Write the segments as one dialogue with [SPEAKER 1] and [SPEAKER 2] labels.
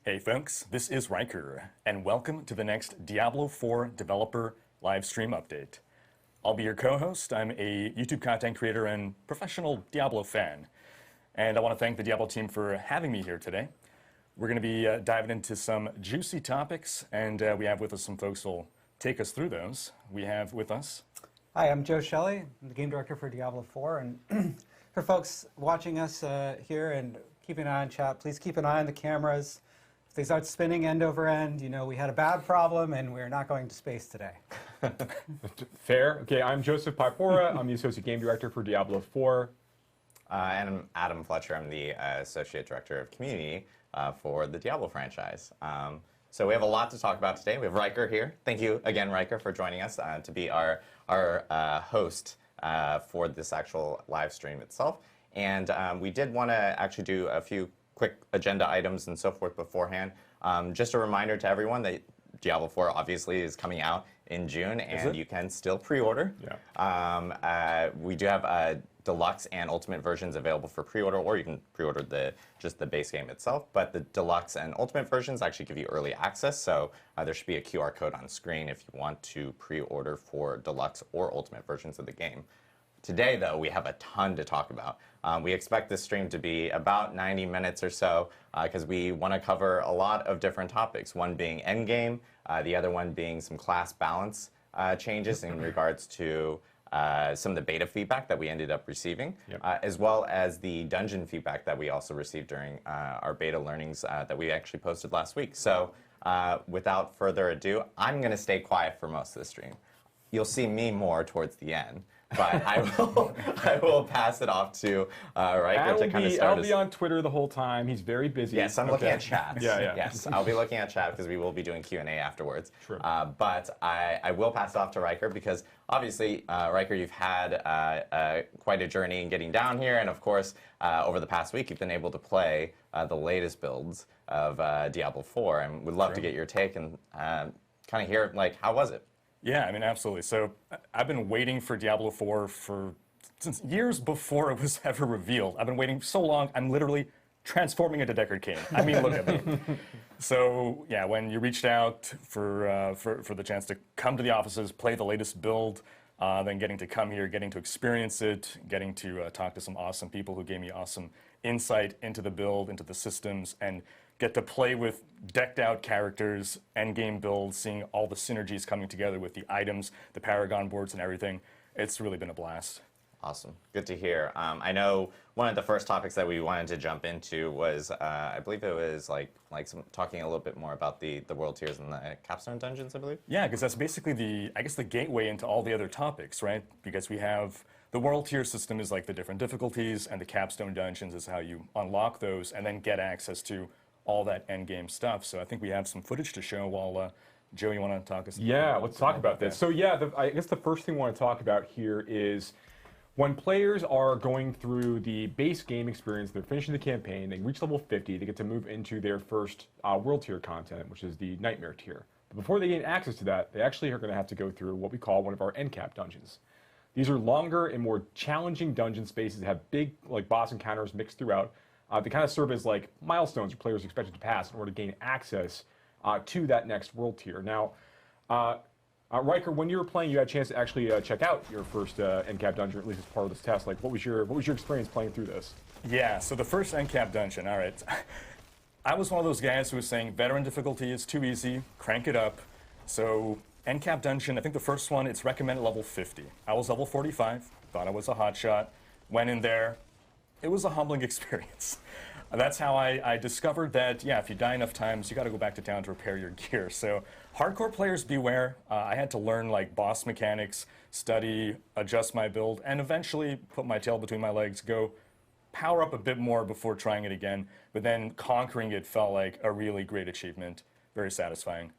[SPEAKER 1] Hey folks, this is Riker, and welcome to the next Diablo 4 developer live stream update. I'll be your co-host. I'm a YouTube content creator and professional Diablo fan, and I want to thank the Diablo team for having me here today. We're going to be diving into some juicy topics, and we have with us some folks who will take us through those. We have with us...
[SPEAKER 2] Hi, I'm Joe Shelley. I'm the game director for Diablo 4, and for folks watching us here and keeping an eye on chat, please keep an eye on the cameras. If they start spinning end over end, you know we had a bad problem and we're not going to space today.
[SPEAKER 3] Fair. Okay, I'm Joseph Pipora. I'm the Associate Game Director for Diablo 4.
[SPEAKER 4] And I'm Adam Fletcher. I'm the Associate Director of Community for the Diablo franchise. So we have a lot to talk about today. We have Riker here. Thank you again, Riker, for joining us to be our host for this actual live stream itself. And we did want to actually do a few quick agenda items and so forth beforehand. Just a reminder to everyone that Diablo 4 obviously is coming out in June, and you can still pre-order. Yeah. We do have deluxe and ultimate versions available for pre-order, or you can pre-order just the base game itself. But the deluxe and ultimate versions actually give you early access, so there should be a QR code on screen if you want to pre-order for deluxe or ultimate versions of the game. Today, though, we have a ton to talk about. We expect this stream to be about 90 minutes or so because we want to cover a lot of different topics, one being endgame, the other one being some class balance changes in regards to some of the beta feedback that we ended up receiving, as well as the dungeon feedback that we also received during our beta learnings that we actually posted last week. So without further ado, I'm going to stay quiet for most of the stream. You'll see me more towards the end. But I will pass it off to Riker to kind of start.
[SPEAKER 3] I'll be on Twitter the whole time. He's very busy.
[SPEAKER 4] Yes, I'm looking at chat.
[SPEAKER 3] Yeah.
[SPEAKER 4] Yes, I'll be looking at chat because we will be doing Q&A afterwards.
[SPEAKER 3] True.
[SPEAKER 4] But I will pass it off to Riker because obviously, Riker, you've had quite a journey in getting down here. And of course, over the past week, you've been able to play the latest builds of Diablo 4. And we'd love to get your take and kind of hear, like, how was it?
[SPEAKER 1] Yeah, I mean, absolutely. So I've been waiting for Diablo 4 since years before it was ever revealed. I've been waiting so long, I'm literally transforming into Deckard Cain. I mean, look at me. So yeah, when you reached out for the chance to come to the offices, play the latest build, then getting to come here, getting to experience it, getting to talk to some awesome people who gave me awesome insight into the build, into the systems, and get to play with decked out characters, endgame builds, seeing all the synergies coming together with the items, the Paragon boards and everything. It's really been a blast.
[SPEAKER 4] Awesome. Good to hear. I know one of the first topics that we wanted to jump into was, I believe it was talking a little bit more about the world tiers and the capstone dungeons, I believe.
[SPEAKER 1] Yeah, because that's basically the gateway into all the other topics, right? Because we have the world tier system is like the different difficulties, and the capstone dungeons is how you unlock those and then get access to all that end game stuff. So I think we have some footage to show while, Joe, you want to talk us?
[SPEAKER 3] Yeah, let's talk about this. So yeah, I guess the first thing we want to talk about here is when players are going through the base game experience, they're finishing the campaign, they reach level 50, they get to move into their first world tier content, which is the Nightmare tier. But before they gain access to that, they actually are going to have to go through what we call one of our end cap dungeons. These are longer and more challenging dungeon spaces that have big boss encounters mixed throughout. They kind of serve as like milestones where players are expected to pass in order to gain access to that next world tier. Now, Riker, when you were playing, you had a chance to actually check out your first NCAP dungeon, at least as part of this test. Like, what was your experience playing through this?
[SPEAKER 1] Yeah, so the first NCAP dungeon, all right. I was one of those guys who was saying veteran difficulty is too easy, crank it up. So NCAP dungeon, I think the first one, it's recommended level 50. I was level 45, thought I was a hotshot, went in there. It was a humbling experience. That's how I discovered that, yeah, if you die enough times, you got to go back to town to repair your gear. So hardcore players beware. I had to learn boss mechanics, study, adjust my build, and eventually put my tail between my legs, go power up a bit more before trying it again. But then conquering it felt like a really great achievement, very satisfying.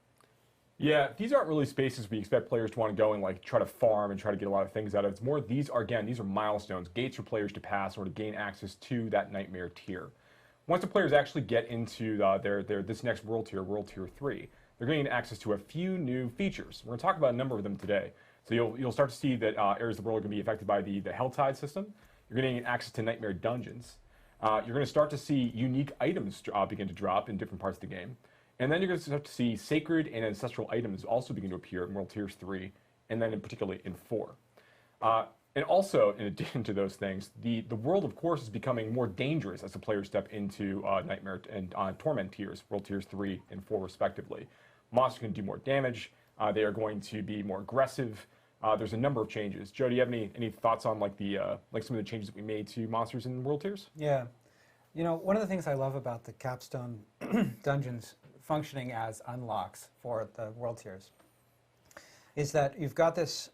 [SPEAKER 3] Yeah, these aren't really spaces we expect players to want to go and try to farm and try to get a lot of things out of. It's more, these are milestones, gates for players to pass or to gain access to that Nightmare tier. Once the players actually get into this next world tier 3, they're getting access to a few new features. We're going to talk about a number of them today. So you'll start to see that areas of the world are going to be affected by the Hellside system. You're getting access to Nightmare dungeons. you're going to start to see unique items begin to drop in different parts of the game. And then you're going to start to see sacred and ancestral items also begin to appear in World Tiers 3, and then in particularly in 4. And also, in addition to those things, the world, of course, is becoming more dangerous as the players step into Nightmare and Torment tiers, World Tiers 3 and 4 respectively. Monsters can do more damage. They are going to be more aggressive. There's a number of changes. Joe, do you have any thoughts on like some of the changes that we made to monsters in World Tiers?
[SPEAKER 2] Yeah. You know, one of the things I love about the capstone dungeons functioning as unlocks for the World Tiers is that you've got this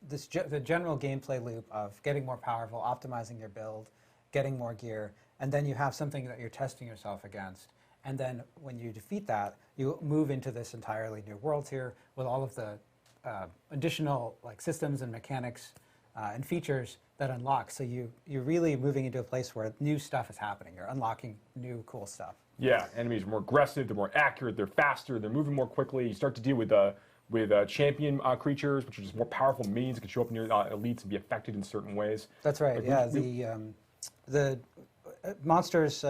[SPEAKER 2] the general gameplay loop of getting more powerful, optimizing your build, getting more gear, and then you have something that you're testing yourself against. And then when you defeat that, you move into this entirely new world tier with all of the additional like systems and mechanics and features that unlock. So you're really moving into a place where new stuff is happening. You're unlocking new cool stuff.
[SPEAKER 3] Yeah, enemies are more aggressive, they're more accurate, they're faster, they're moving more quickly. You start to deal with champion creatures, which are just more powerful minions that can show up in your elites and be affected in certain ways.
[SPEAKER 2] That's right.
[SPEAKER 3] Like,
[SPEAKER 2] yeah, the monsters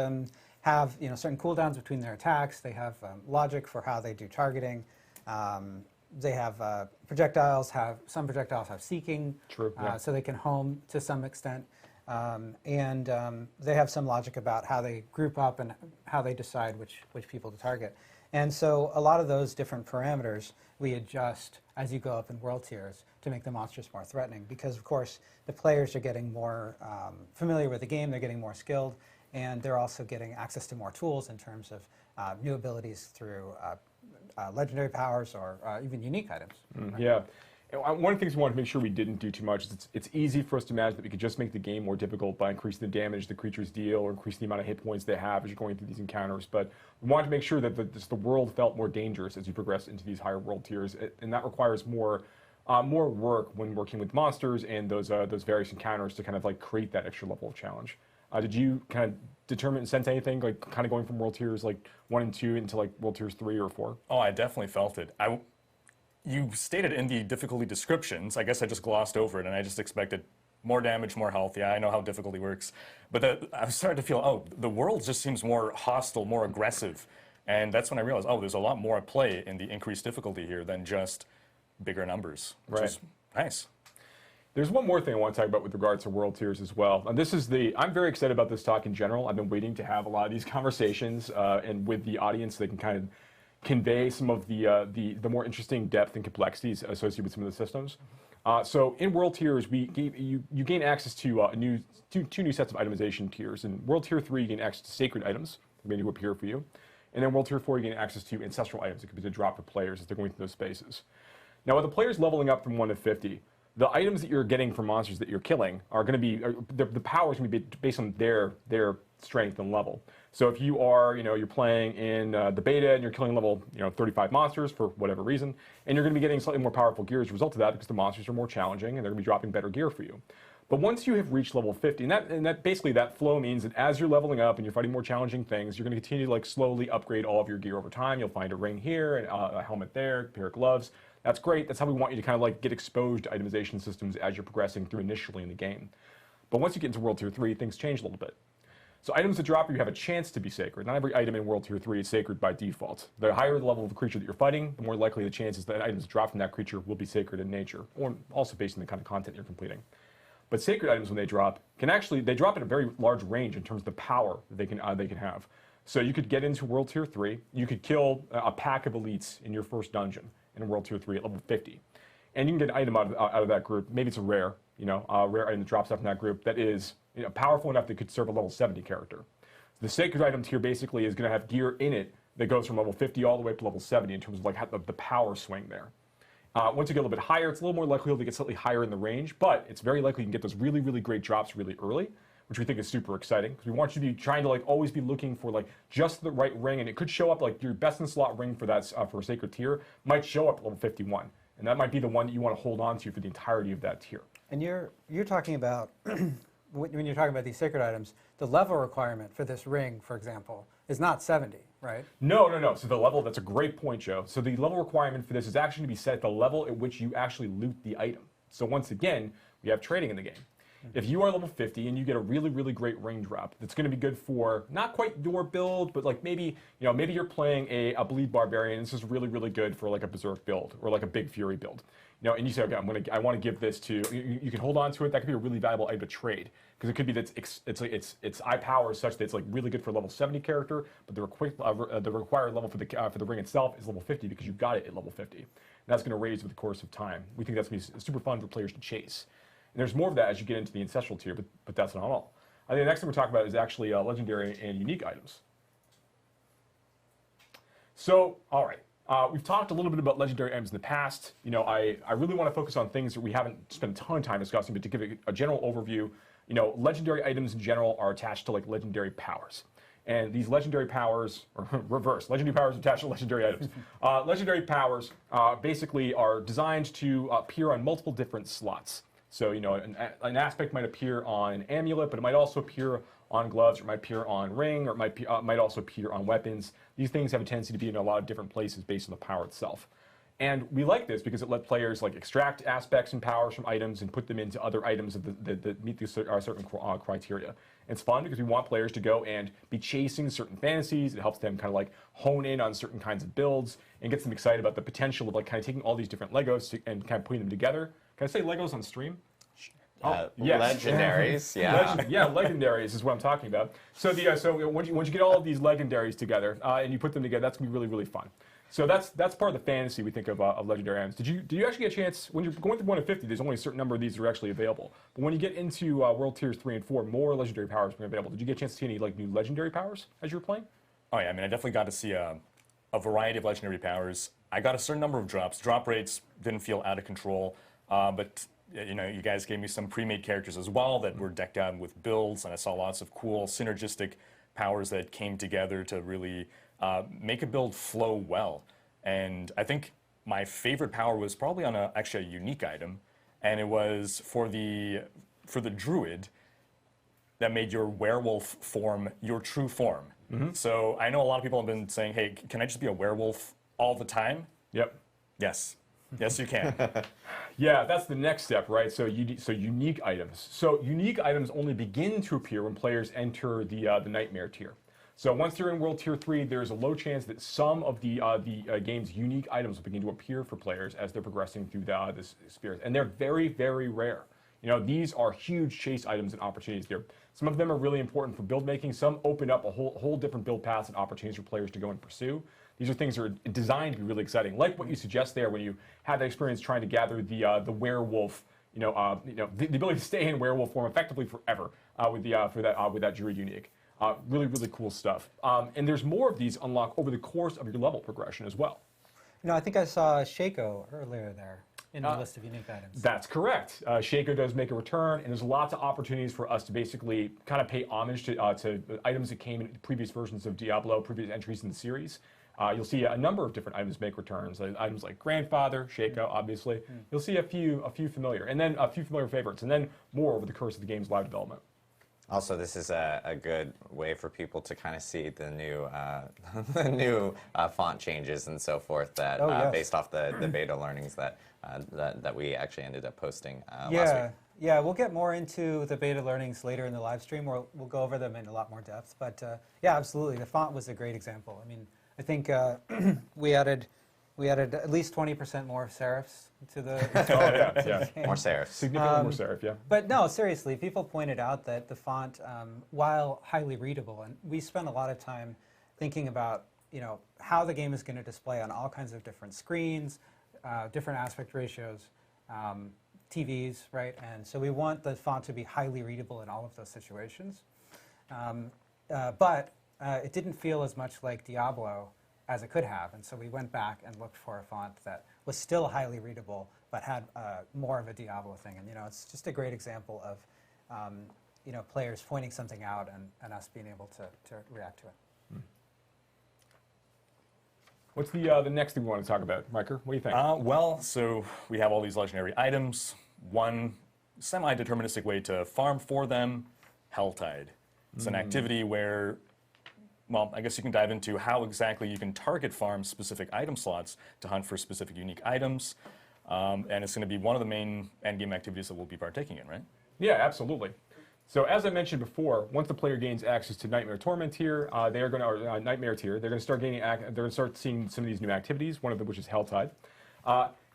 [SPEAKER 2] have certain cooldowns between their attacks. They have logic for how they do targeting. They have projectiles. Some projectiles have seeking,
[SPEAKER 3] True, yeah.
[SPEAKER 2] So they can home to some extent. And they have some logic about how they group up and how they decide which people to target. And so a lot of those different parameters we adjust as you go up in world tiers to make the monsters more threatening because, of course, the players are getting more familiar with the game, they're getting more skilled, and they're also getting access to more tools in terms of new abilities through legendary powers or even unique items.
[SPEAKER 3] Yeah. And one of the things we wanted to make sure we didn't do too much is it's easy for us to imagine that we could just make the game more difficult by increasing the damage the creatures deal or increasing the amount of hit points they have as you're going through these encounters. But we wanted to make sure that the world felt more dangerous as you progress into these higher world tiers, and that requires more work when working with monsters and those various encounters to kind of like create that extra level of challenge. Did you kind of determine and sense anything like kind of going from world tiers like 1 and 2 into like world tiers 3 or 4?
[SPEAKER 1] Oh, I definitely felt it. You stated in the difficulty descriptions, I guess I just glossed over it and I just expected more damage, more health. Yeah, I know how difficulty works. But I was starting to feel, oh, the world just seems more hostile, more aggressive. And that's when I realized, oh, there's a lot more at play in the increased difficulty here than just bigger numbers, which is nice.
[SPEAKER 3] There's one more thing I want to talk about with regards to world tiers as well. And this is I'm very excited about this talk in general. I've been waiting to have a lot of these conversations and with the audience they can kind of convey some of the more interesting depth and complexities associated with some of the systems. So in world tiers, you gain access to two new sets of itemization tiers. In World Tier 3, you gain access to sacred items that may appear for you. And then World Tier 4, you gain access to ancestral items that could be to drop for players as they're going through those spaces. Now, with the players leveling up from 1 to 50, the items that you're getting from monsters that you're killing are going to be, the power is going to be based on their strength and level. So if you are, you're playing in the beta and you're killing level, 35 monsters for whatever reason, and you're going to be getting slightly more powerful gear as a result of that because the monsters are more challenging and they're going to be dropping better gear for you. But once you have reached level 50, and that basically that flow means that as you're leveling up and you're fighting more challenging things, you're going to continue to like slowly upgrade all of your gear over time. You'll find a ring here, and a helmet there, a pair of gloves. That's great. That's how we want you to kind of like get exposed to itemization systems as you're progressing through initially in the game. But once you get into World Tier 3, things change a little bit. So items that drop you have a chance to be sacred. Not every item in World Tier 3 is sacred by default. The higher the level of the creature that you're fighting, the more likely the chances that items dropped from that creature will be sacred in nature, or also based on the kind of content you're completing. But sacred items, when they drop, they drop at a very large range in terms of the power that they can have. So you could get into World Tier 3, you could kill a pack of elites in your first dungeon in World Tier 3 at level 50. And you can get an item out of that group. Maybe it's a rare item that drops out from that group that is powerful enough that could serve a level 70 character. The sacred item tier basically is going to have gear in it that goes from level 50 all the way up to level 70 in terms of like the power swing there. Once you get a little bit higher, it's a little more likely to get slightly higher in the range, but it's very likely you can get those really, really great drops really early, which we think is super exciting because we want you to be trying to like always be looking for like just the right ring, and it could show up like your best in slot ring for that for a sacred tier might show up at level 51, and that might be the one that you want to hold on to for the entirety of that tier.
[SPEAKER 2] And you're talking about when you're talking about these sacred items, the level requirement for this ring, for example, is not 70, right?
[SPEAKER 3] No. So the level, that's a great point, Joe. So the level requirement for this is actually to be set at the level at which you actually loot the item. So once again, we have trading in the game. If you are level 50 and you get a really, really great ring drop, that's going to be good for not quite your build, but like maybe, maybe you're playing a bleed barbarian. This is really, really good for like a berserk build or like a big fury build. And you say, okay, I want to give this to. You can hold on to it. That could be a really valuable item to trade because it could be that its eye power is such that it's like really good for a level 70 character, but the required level for the ring itself is level 50 because you got it at level 50. And that's going to raise with the course of time. We think that's going to be super fun for players to chase. And there's more of that as you get into the ancestral tier, but that's not all. I think the next thing we're talking about is actually legendary and unique items. So, all right. We've talked a little bit about legendary items in the past. I really want to focus on things that we haven't spent a ton of time discussing, but to give a general overview, legendary items in general are attached to like legendary powers. And these legendary powers, or reverse, legendary powers attached to legendary items. Legendary powers basically are designed to appear on multiple different slots. So, an aspect might appear on an amulet, but it might also appear on gloves, or it might appear on ring, or it might also appear on weapons. These things have a tendency to be in a lot of different places based on the power itself. And we like this because it lets players like extract aspects and powers from items and put them into other items that meet these certain criteria. It's fun because we want players to go and be chasing certain fantasies. It helps them kind of like hone in on certain kinds of builds and gets them excited about the potential of like kind of taking all these different Legos and kind of putting them together. Can I say Legos on stream?
[SPEAKER 4] Yes. Legendaries, yeah.
[SPEAKER 3] Legendaries is what I'm talking about. So once you get all of these legendaries together and you put them together, that's gonna be really, really fun. So that's part of the fantasy we think of legendary items. Did you actually get a chance when you're going through 1 to 50? There's only a certain number of these that are actually available. But when you get into World Tiers 3 and 4, more legendary powers are available. Did you get a chance to see any like new legendary powers as you were playing?
[SPEAKER 1] Oh yeah, I mean I definitely got to see a variety of legendary powers. I got a certain number of drops. Drop rates didn't feel out of control, but you guys gave me some pre-made characters as well that were decked out with builds, and I saw lots of cool synergistic powers that came together to really make a build flow well. And I think my favorite power was probably on actually a unique item, and it was for the druid that made your werewolf form your true form. Mm-hmm. So I know a lot of people have been saying, hey, can I just be a werewolf all the time?
[SPEAKER 3] Yep.
[SPEAKER 1] Yes. Yes, you can.
[SPEAKER 3] Yeah, that's the next step, right? So unique items. So unique items only begin to appear when players enter the Nightmare tier. So once they're in World Tier 3, there's a low chance that some of the game's unique items will begin to appear for players as they're progressing through this experience. And they're very, very rare. These are huge chase items and opportunities here. Some of them are really important for build making. Some open up a whole different build paths and opportunities for players to go and pursue. These are things that are designed to be really exciting, like what you suggest there when you had that experience trying to gather the werewolf, the ability to stay in werewolf form effectively forever with that druid unique. Really, really cool stuff. And there's more of these unlock over the course of your level progression as well.
[SPEAKER 2] I think I saw Shaco earlier there in the list of unique items.
[SPEAKER 3] That's correct. Shaco does make a return, and there's lots of opportunities for us to basically kind of pay homage to items that came in previous versions of Diablo, previous entries in the series. You'll see a number of different items make returns. Items like Grandfather, Shaco, obviously. You'll see a few familiar, and then a few familiar favorites, and then more over the course of the game's live development.
[SPEAKER 4] Also, this is a good way for people to kind of see the new font changes and so forth that based off the beta learnings that we actually ended up posting last week.
[SPEAKER 2] Yeah, we'll get more into the beta learnings later in the live stream. We'll go over them in a lot more depth. But yeah, absolutely, the font was a great example. I mean, I think we added at least 20% more serifs to the.
[SPEAKER 4] More serifs.
[SPEAKER 3] Significantly more serif, yeah.
[SPEAKER 2] But no, seriously, people pointed out that the font, while highly readable, and we spent a lot of time thinking about how the game is going to display on all kinds of different screens, different aspect ratios, TVs, right? And so we want the font to be highly readable in all of those situations. But it didn't feel as much like Diablo as it could have, and so we went back and looked for a font that was still highly readable, but had more of a Diablo thing. And it's just a great example of players pointing something out and us being able to react to it.
[SPEAKER 3] What's the next thing we want to talk about, Riker? What do you think?
[SPEAKER 1] Well, so we have all these legendary items. One semi-deterministic way to farm for them, Hellside. It's an activity where, well, I guess you can dive into how exactly you can target farm specific item slots to hunt for specific unique items. And it's going to be one of the main endgame activities that we'll be partaking in, right?
[SPEAKER 3] Yeah, absolutely. So as I mentioned before, once the player gains access to Nightmare Torment here, they are going to, or Nightmare tier, they're going to start gaining, they're going to start seeing some of these new activities. One of them, which is Hellside.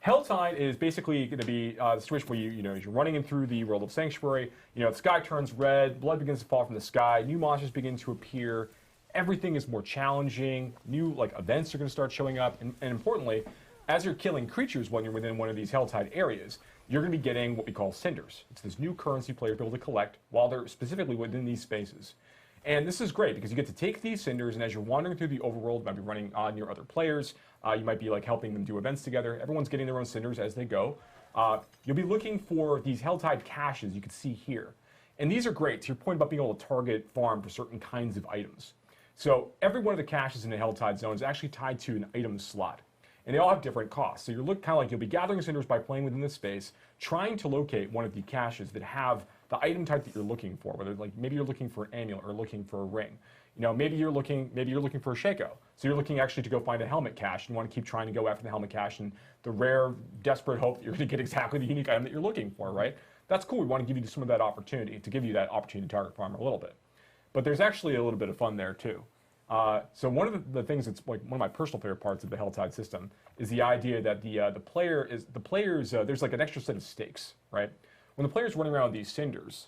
[SPEAKER 3] Hellside is basically going to be the situation where you're running in through the world of Sanctuary. The sky turns red, blood begins to fall from the sky, new monsters begin to appear. Everything is more challenging. New events are going to start showing up, and importantly, as you're killing creatures when you're within one of these Hellside areas, you're going to be getting what we call cinders. It's this new currency players will be able to collect while they're specifically within these spaces. And this is great because you get to take these cinders, and as you're wandering through the overworld, you might be running on your other players. You might be helping them do events together. Everyone's getting their own cinders as they go. You'll be looking for these Helltide caches you can see here. And these are great, to your point about being able to target farm for certain kinds of items. So every one of the caches in the Helltide zone is actually tied to an item slot. And they all have different costs. So you're you'll be gathering cinders by playing within this space, trying to locate one of the caches that have the item type that you're looking for. Whether maybe you're looking for an amulet or looking for a ring. Maybe you're looking for a Shaco. So you're looking actually to go find a helmet cache. And you want to keep trying to go after the helmet cache and the rare, desperate hope that you're going to get exactly the unique item that you're looking for, right? That's cool. We want to give you some of that opportunity, to target farm a little bit. But there's actually a little bit of fun there too. So one of the things that's one of my personal favorite parts of the Helltide system is the idea that the players there's an extra set of stakes, right? When the player's running around with these cinders,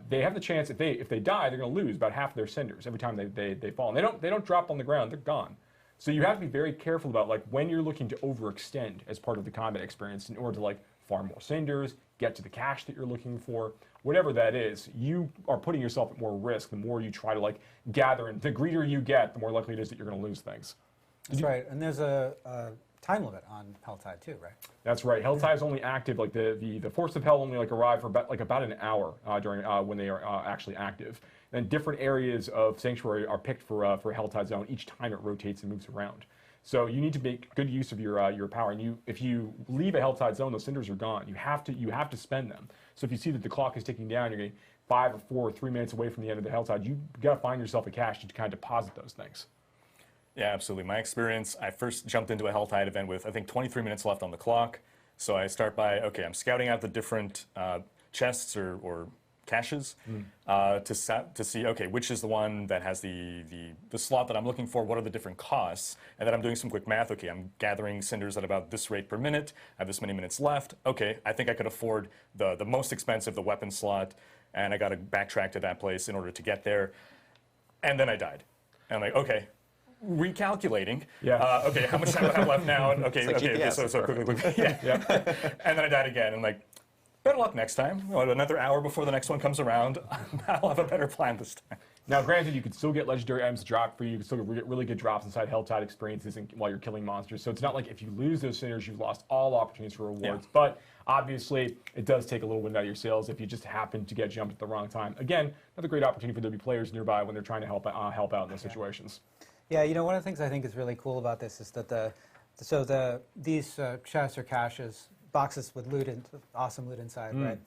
[SPEAKER 3] they have the chance if they die, they're going to lose about half of their cinders every time they fall. And they don't drop on the ground; they're gone. So you have to be very careful about when you're looking to overextend as part of the combat experience in order to farm more cinders, get to the cache that you're looking for, whatever that is. You are putting yourself at more risk the more you try to gather, and the greedier you get, the more likely it is that you're going to lose things.
[SPEAKER 2] That's right, and there's a time limit on Helltide too, right?
[SPEAKER 3] That's right. Helltide is only active, the Force of Hell only arrive for about an hour during when they are actually active. And different areas of Sanctuary are picked for Helltide Zone each time it rotates and moves around. So you need to make good use of your power. And if you leave a Helltide Zone, those cinders are gone. You have to spend them. So if you see that the clock is ticking down, you're getting 5 or 4 or 3 minutes away from the end of the Helltide, you got to find yourself a cache to kind of deposit those things.
[SPEAKER 1] Yeah, absolutely. My experience, I first jumped into a Helltide event with, I think, 23 minutes left on the clock. So I start by, okay, I'm scouting out the different chests or caches to see, okay, which is the one that has the slot that I'm looking for, what are the different costs, and then I'm doing some quick math. Okay, I'm gathering cinders at about this rate per minute, I have this many minutes left. Okay, I think I could afford the most expensive, the weapon slot, and I got to backtrack to that place in order to get there. And then I died. And I'm like, okay, recalculating.
[SPEAKER 3] Yeah.
[SPEAKER 1] Okay, how much time do I have left now? And okay,
[SPEAKER 4] GPS,
[SPEAKER 1] so quickly. Yeah. And then I died again. And like, better luck next time. Another hour before the next one comes around, I'll have a better plan this time.
[SPEAKER 3] Now, granted, you can still get legendary items to drop for you. You can still get really good drops inside Helltide experiences while you're killing monsters. So it's not like if you lose those cinders, you've lost all opportunities for rewards.
[SPEAKER 1] Yeah.
[SPEAKER 3] But obviously, it does take a little wind out of your sails if you just happen to get jumped at the wrong time. Again, another great opportunity for there to be players nearby when they're trying to help out in those situations.
[SPEAKER 2] Yeah, one of the things I think is really cool about this is that these chests or caches, boxes with loot and awesome loot inside, right?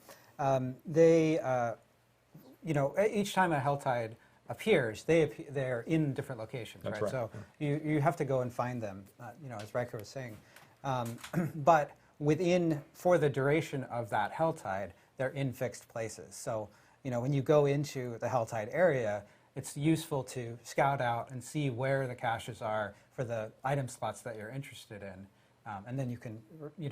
[SPEAKER 2] Each time a Helltide appears, they're in different locations,
[SPEAKER 3] That's
[SPEAKER 2] right?
[SPEAKER 3] right.
[SPEAKER 2] So you have to go and find them, as Riker was saying. But for the duration of that Helltide, they're in fixed places. So when you go into the Helltide area, it's useful to scout out and see where the caches are for the item slots that you're interested in. And then you can,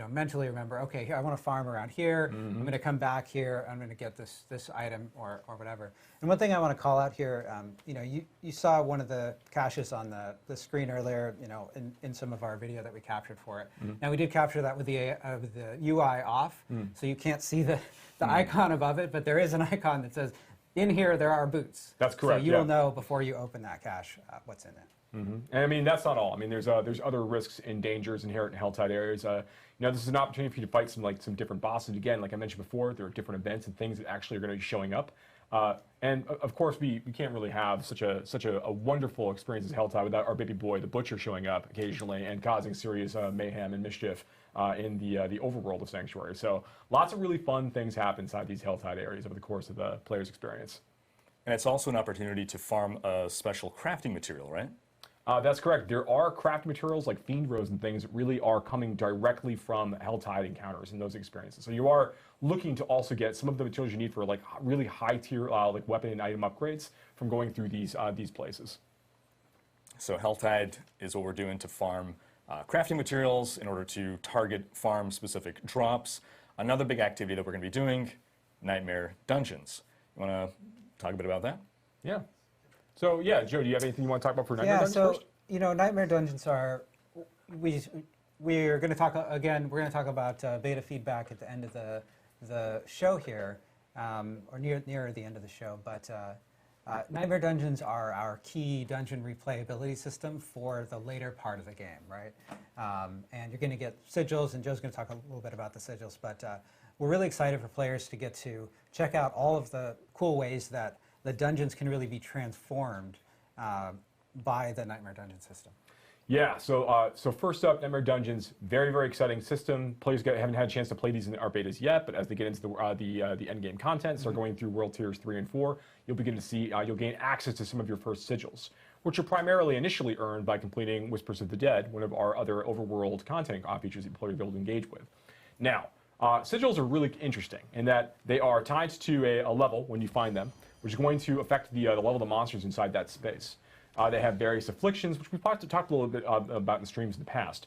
[SPEAKER 2] mentally remember, okay, here I want to farm around here. I'm going to come back here. I'm going to get this item or whatever. And one thing I want to call out here, you saw one of the caches on the screen earlier, in some of our video that we captured for it. Now we did capture that with the UI off, so you can't see the icon above it, but there is an icon that says, in here there are boots.
[SPEAKER 3] That's correct.
[SPEAKER 2] So you will know before you open that cache what's in it.
[SPEAKER 3] And I mean, that's not all. I mean, there's other risks and dangers inherent in Helltide areas. This is an opportunity for you to fight some different bosses. Again, like I mentioned before, there are different events and things that actually are going to be showing up. And of course, we can't really have such a wonderful experience as Helltide without our baby boy, the Butcher, showing up occasionally and causing serious mayhem and mischief in the overworld of Sanctuary. So lots of really fun things happen inside these Helltide areas over the course of the player's experience.
[SPEAKER 1] And it's also an opportunity to farm a special crafting material, right?
[SPEAKER 3] That's correct. There are craft materials like Fiend Rose and things that really are coming directly from Hellside encounters and those experiences. So you are looking to also get some of the materials you need for like really high tier like weapon and item upgrades from going through these places.
[SPEAKER 1] So Helltide is what we're doing to farm crafting materials in order to target farm-specific drops. Another big activity that we're going to be doing, Nightmare Dungeons. You want to talk a bit about that?
[SPEAKER 3] Yeah. So yeah, Joe, do you have anything you want to talk about for Nightmare Dungeons
[SPEAKER 2] so
[SPEAKER 3] first?
[SPEAKER 2] Nightmare Dungeons are we're going to talk again. We're going to talk about beta feedback at the end of the show here, or near the end of the show. But Nightmare Dungeons are our key dungeon replayability system for the later part of the game, right? And you're going to get sigils, and Joe's going to talk a little bit about the sigils. But we're really excited for players to get to check out all of the cool ways that the dungeons can really be transformed by the Nightmare Dungeon system.
[SPEAKER 3] Yeah, so first up, Nightmare Dungeons, very, very exciting system. Players haven't had a chance to play these in our betas yet, but as they get into the end game content, start going through World Tiers 3 and 4, you'll begin to see, you'll gain access to some of your first sigils, which are primarily initially earned by completing Whispers of the Dead, one of our other overworld content features that players will be able to engage with. Now, sigils are really interesting in that they are tied to a level when you find them, which is going to affect the level of the monsters inside that space. They have various afflictions, which we've talked a little bit about in streams in the past.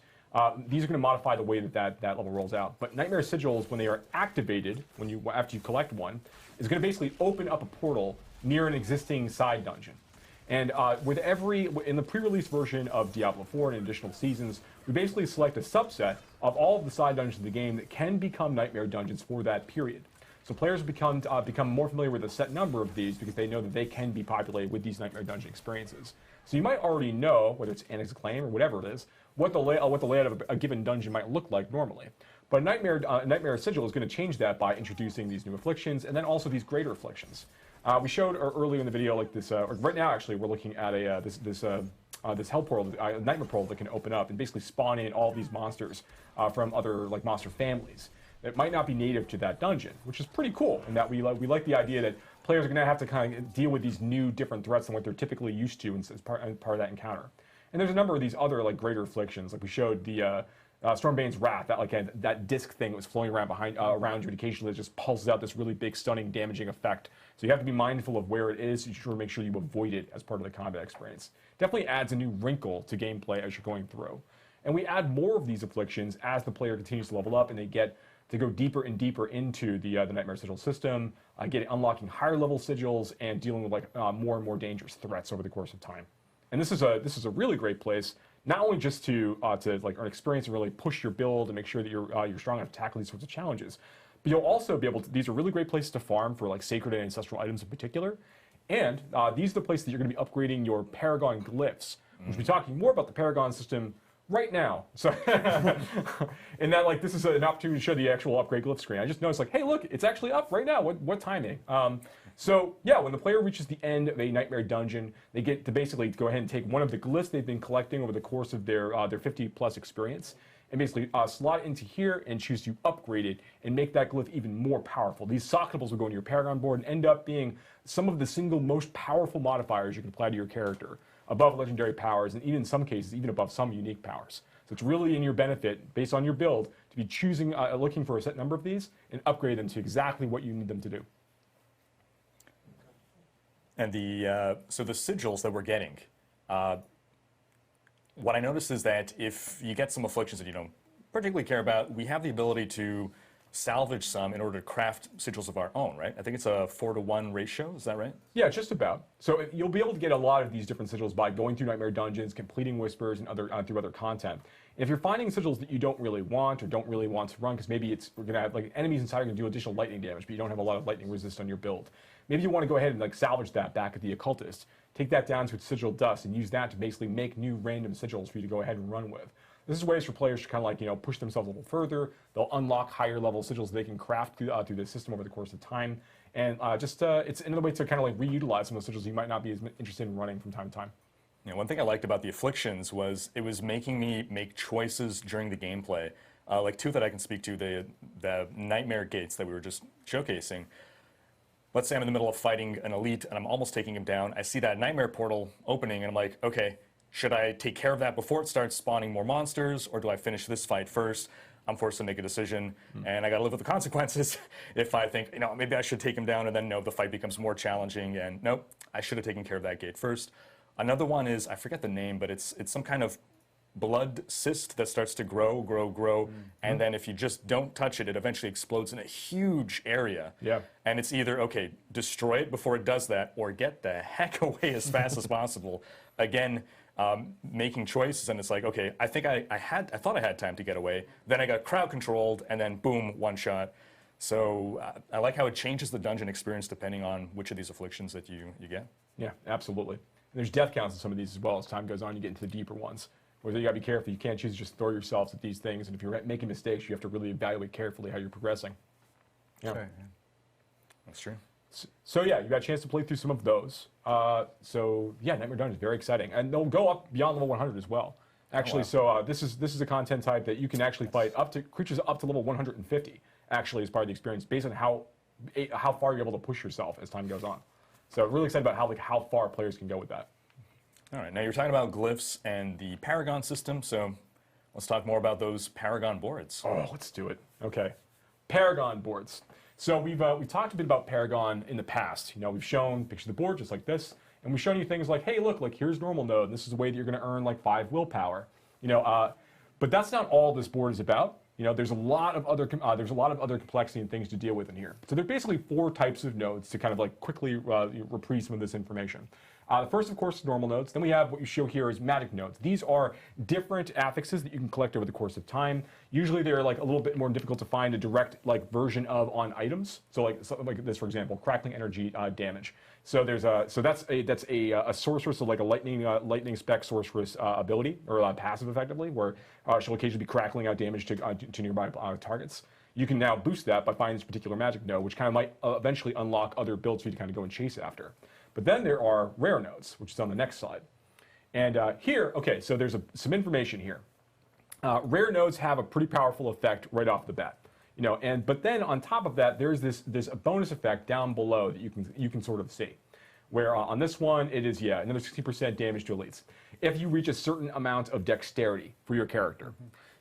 [SPEAKER 3] These are going to modify the way that level rolls out. But Nightmare Sigils, when they are activated, after you collect one, is going to basically open up a portal near an existing side dungeon. And in the pre-release version of Diablo 4 and additional seasons, we basically select a subset of all of the side dungeons of the game that can become Nightmare Dungeons for that period. So players become more familiar with a set number of these because they know that they can be populated with these Nightmare Dungeon experiences. So you might already know, whether it's Annex Acclaim or whatever it is, what the layout of a given dungeon might look like normally. But Nightmare Sigil is going to change that by introducing these new afflictions and then also these greater afflictions. We showed earlier in the video like this. Right now, actually, we're looking at this hell portal, nightmare portal that can open up and basically spawn in all these monsters from other like monster families. It might not be native to that dungeon, which is pretty cool in that we like the idea that players are going to have to kind of deal with these new different threats than what they're typically used to as part of that encounter. And there's a number of these other like greater afflictions, like we showed the Stormbane's Wrath, that disc thing that was flowing around around you, and occasionally it just pulses out this really big, stunning, damaging effect. So you have to be mindful of where it is. You should make sure you avoid it as part of the combat experience. Definitely adds a new wrinkle to gameplay as you're going through. And we add more of these afflictions as the player continues to level up and they get to go deeper and deeper into the Nightmare Sigil system, unlocking higher level sigils and dealing with more and more dangerous threats over the course of time. And this is a really great place, not only just to earn experience and really push your build and make sure that you're strong enough to tackle these sorts of challenges, but you'll also be able to. These are really great places to farm for like sacred and ancestral items in particular, and these are the places that you're going to be upgrading your Paragon Glyphs. We'll be talking more about the Paragon system right now. So, and that this is an opportunity to show the actual upgrade glyph screen. I just noticed hey, look, it's actually up right now. What timing? So yeah, when the player reaches the end of a Nightmare Dungeon, they get to basically go ahead and take one of the glyphs they've been collecting over the course of their 50+ experience, and basically slot it into here and choose to upgrade it and make that glyph even more powerful. These socketables will go into your Paragon board and end up being some of the single most powerful modifiers you can apply to your character, above legendary powers, and even in some cases, even above some unique powers. So it's really in your benefit, based on your build, to be choosing, looking for a set number of these and upgrade them to exactly what you need them to do.
[SPEAKER 1] And so the sigils that we're getting, what I noticed is that if you get some afflictions that you don't particularly care about, we have the ability to salvage some in order to craft sigils of our own, right? I think it's a 4-to-1 ratio, is that right?
[SPEAKER 3] Yeah, just about. So you'll be able to get a lot of these different sigils by going through Nightmare Dungeons, completing Whispers, and through other content. And if you're finding sigils that you don't really want or don't really want to run, because maybe we're going to have enemies inside are going to do additional lightning damage, but you don't have a lot of lightning resist on your build. Maybe you want to go ahead and salvage that back at the Occultist, take that down to its sigil dust, and use that to basically make new random sigils for you to go ahead and run with. This is ways for players to kind of push themselves a little further. They'll unlock higher level sigils they can craft through the system over the course of time, and it's another way to kind of reutilize some of the sigils you might not be as interested in running from time to time.
[SPEAKER 1] Yeah, one thing I liked about the afflictions was it was making me make choices during the gameplay. Like two that I can speak to, the Nightmare Gates that we were just showcasing. Let's say I'm in the middle of fighting an elite and I'm almost taking him down. I see that Nightmare portal opening and I'm like, okay, should I take care of that before it starts spawning more monsters, or do I finish this fight first? I'm forced to make a decision, and I got to live with the consequences if I think, maybe I should take him down, and then no, the fight becomes more challenging, and nope, I should have taken care of that gate first. Another one is, I forget the name, but it's some kind of blood cyst that starts to grow, and then if you just don't touch it, it eventually explodes in a huge area.
[SPEAKER 3] Yeah.
[SPEAKER 1] And it's either, okay, destroy it before it does that, or get the heck away as fast as possible. Again, making choices, and it's like, okay, I think I thought I had time to get away, then I got crowd controlled, and then boom, one shot. So I like how it changes the dungeon experience depending on which of these afflictions that you get.
[SPEAKER 3] Yeah, absolutely. And there's death counts in some of these as well. As time goes on, you get into the deeper ones. Where you got to be careful. You can't choose to just throw yourselves at these things, and if you're making mistakes, you have to really evaluate carefully how you're progressing. Yeah.
[SPEAKER 2] Sure, yeah.
[SPEAKER 1] That's true.
[SPEAKER 3] So yeah, you got a chance to play through some of those. So yeah, Nightmare Dungeon is very exciting, and they'll go up beyond level 100 as well. Actually, so this is a content type that you can actually fight up to creatures up to level 150. Actually, as part of the experience, based on how far you're able to push yourself as time goes on. So really excited about how far players can go with that.
[SPEAKER 1] All right, now you're talking about Glyphs and the Paragon system, so let's talk more about those Paragon boards.
[SPEAKER 3] Oh, let's do it. Okay, Paragon boards. So we've talked a bit about Paragon in the past. We've shown pictures of the board just like this, and we've shown you things like, hey, look, like here's normal node, and this is a way that you're going to earn like 5 willpower. But that's not all this board is about. There's a lot of other complexity and things to deal with in here. So there are basically 4 types of nodes to kind of like quickly reprise some of this information. The first, of course, is normal nodes. Then we have what you show here is magic nodes. These are different affixes that you can collect over the course of time. Usually they're like a little bit more difficult to find a direct like version of on items. So like something like this, for example, crackling energy damage. So there's that's a sorceress, so like a lightning spec sorceress ability or passive effectively, where she'll occasionally be crackling out damage to nearby targets. You can now boost that by finding this particular magic node, which kind of might eventually unlock other builds for you to kind of go and chase after. But then there are rare nodes, which is on the next slide. And here, okay, so there's some information here. Rare nodes have a pretty powerful effect right off the bat. But then on top of that, there's this bonus effect down below that you can sort of see. Where on this one, it is, another 60% damage to elites. If you reach a certain amount of dexterity for your character.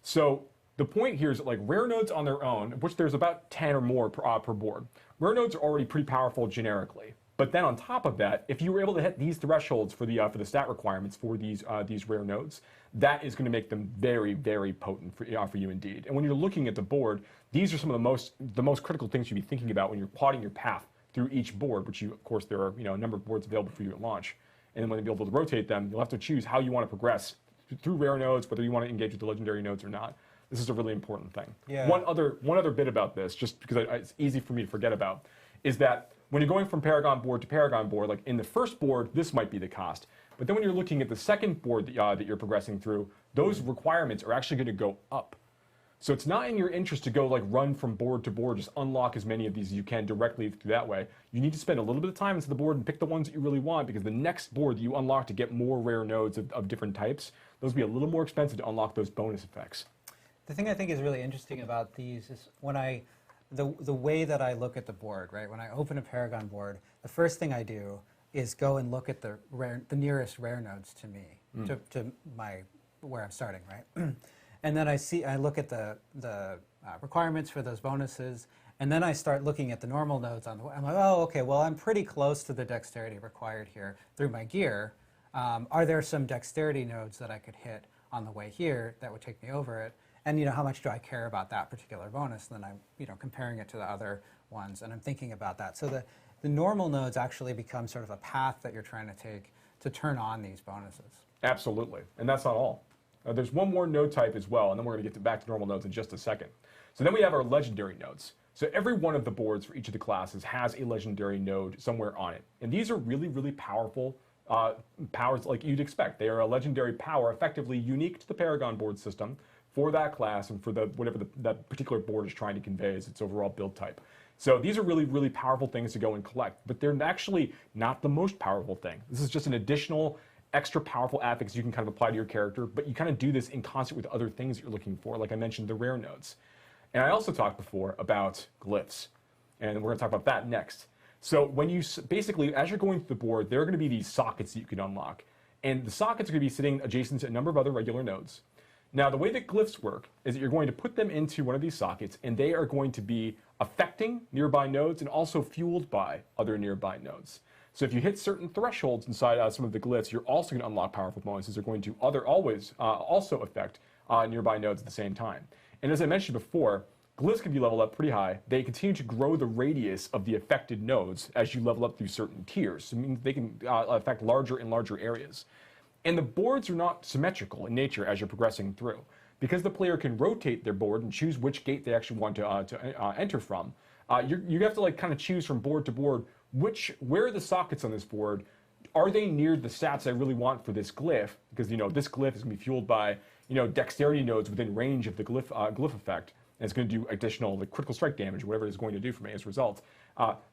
[SPEAKER 3] So the point here is that like rare nodes on their own, which there's about 10 or more per board, rare nodes are already pretty powerful generically. But then on top of that, if you were able to hit these thresholds for the stat requirements for these rare nodes, that is going to make them very, very potent for you indeed. And when you're looking at the board, these are some of the most critical things you'd be thinking about when you're plotting your path through each board. Which of course, there are a number of boards available for you at launch. And then when you'll be able to rotate them, you'll have to choose how you want to progress through rare nodes, whether you want to engage with the legendary nodes or not. This is a really important thing.
[SPEAKER 2] Yeah.
[SPEAKER 3] One other bit about this, just because it's easy for me to forget about, is that when you're going from Paragon board to Paragon board, like in the first board, this might be the cost. But then when you're looking at the second board that you're progressing through, those requirements are actually going to go up. So it's not in your interest to go like run from board to board, just unlock as many of these as you can directly through that way. You need to spend a little bit of time into the board and pick the ones that you really want, because the next board that you unlock to get more rare nodes of different types, those will be a little more expensive to unlock those bonus effects.
[SPEAKER 2] The thing I think is really interesting about these is the way that I look at the board, right? When I open a Paragon board, the first thing I do is go and look at the nearest rare nodes to me, to where I'm starting, right? And then I look at the requirements for those bonuses, and then I start looking at the normal nodes on the way. I'm like, oh, okay, well, I'm pretty close to the dexterity required here through my gear. Are there some dexterity nodes that I could hit on the way here that would take me over it? And how much do I care about that particular bonus? And then I'm comparing it to the other ones, and I'm thinking about that. So the normal nodes actually become sort of a path that you're trying to take to turn on these bonuses.
[SPEAKER 3] Absolutely, and that's not all. There's one more node type as well, and then we're going to get back to normal nodes in just a second. So then we have our legendary nodes. So every one of the boards for each of the classes has a legendary node somewhere on it, and these are really, really powerful powers like you'd expect. They are a legendary power, effectively unique to the Paragon board system for that class and for whatever that particular board is trying to convey as its overall build type. So these are really, really powerful things to go and collect, but they're actually not the most powerful thing. This is just an additional, extra powerful affix you can kind of apply to your character, but you kind of do this in concert with other things that you're looking for, like I mentioned, the rare nodes. And I also talked before about glyphs, and we're going to talk about that next. So when you basically, as you're going through the board, there are going to be these sockets that you can unlock. And the sockets are going to be sitting adjacent to a number of other regular nodes. Now, the way that glyphs work is that you're going to put them into one of these sockets, and they are going to be affecting nearby nodes and also fueled by other nearby nodes. So if you hit certain thresholds inside some of the glyphs, you're also going to unlock powerful bonuses that are going to always also affect nearby nodes at the same time. And as I mentioned before, glyphs can be leveled up pretty high. They continue to grow the radius of the affected nodes as you level up through certain tiers. So it means they can affect larger and larger areas. And the boards are not symmetrical in nature as you're progressing through. Because the player can rotate their board and choose which gate they actually want to enter from, you have to kind of choose from board to board where are the sockets on this board. Are they near the stats I really want for this glyph? Because this glyph is going to be fueled by dexterity nodes within range of the glyph effect, and it's going to do additional critical strike damage, whatever it's going to do for me as a result.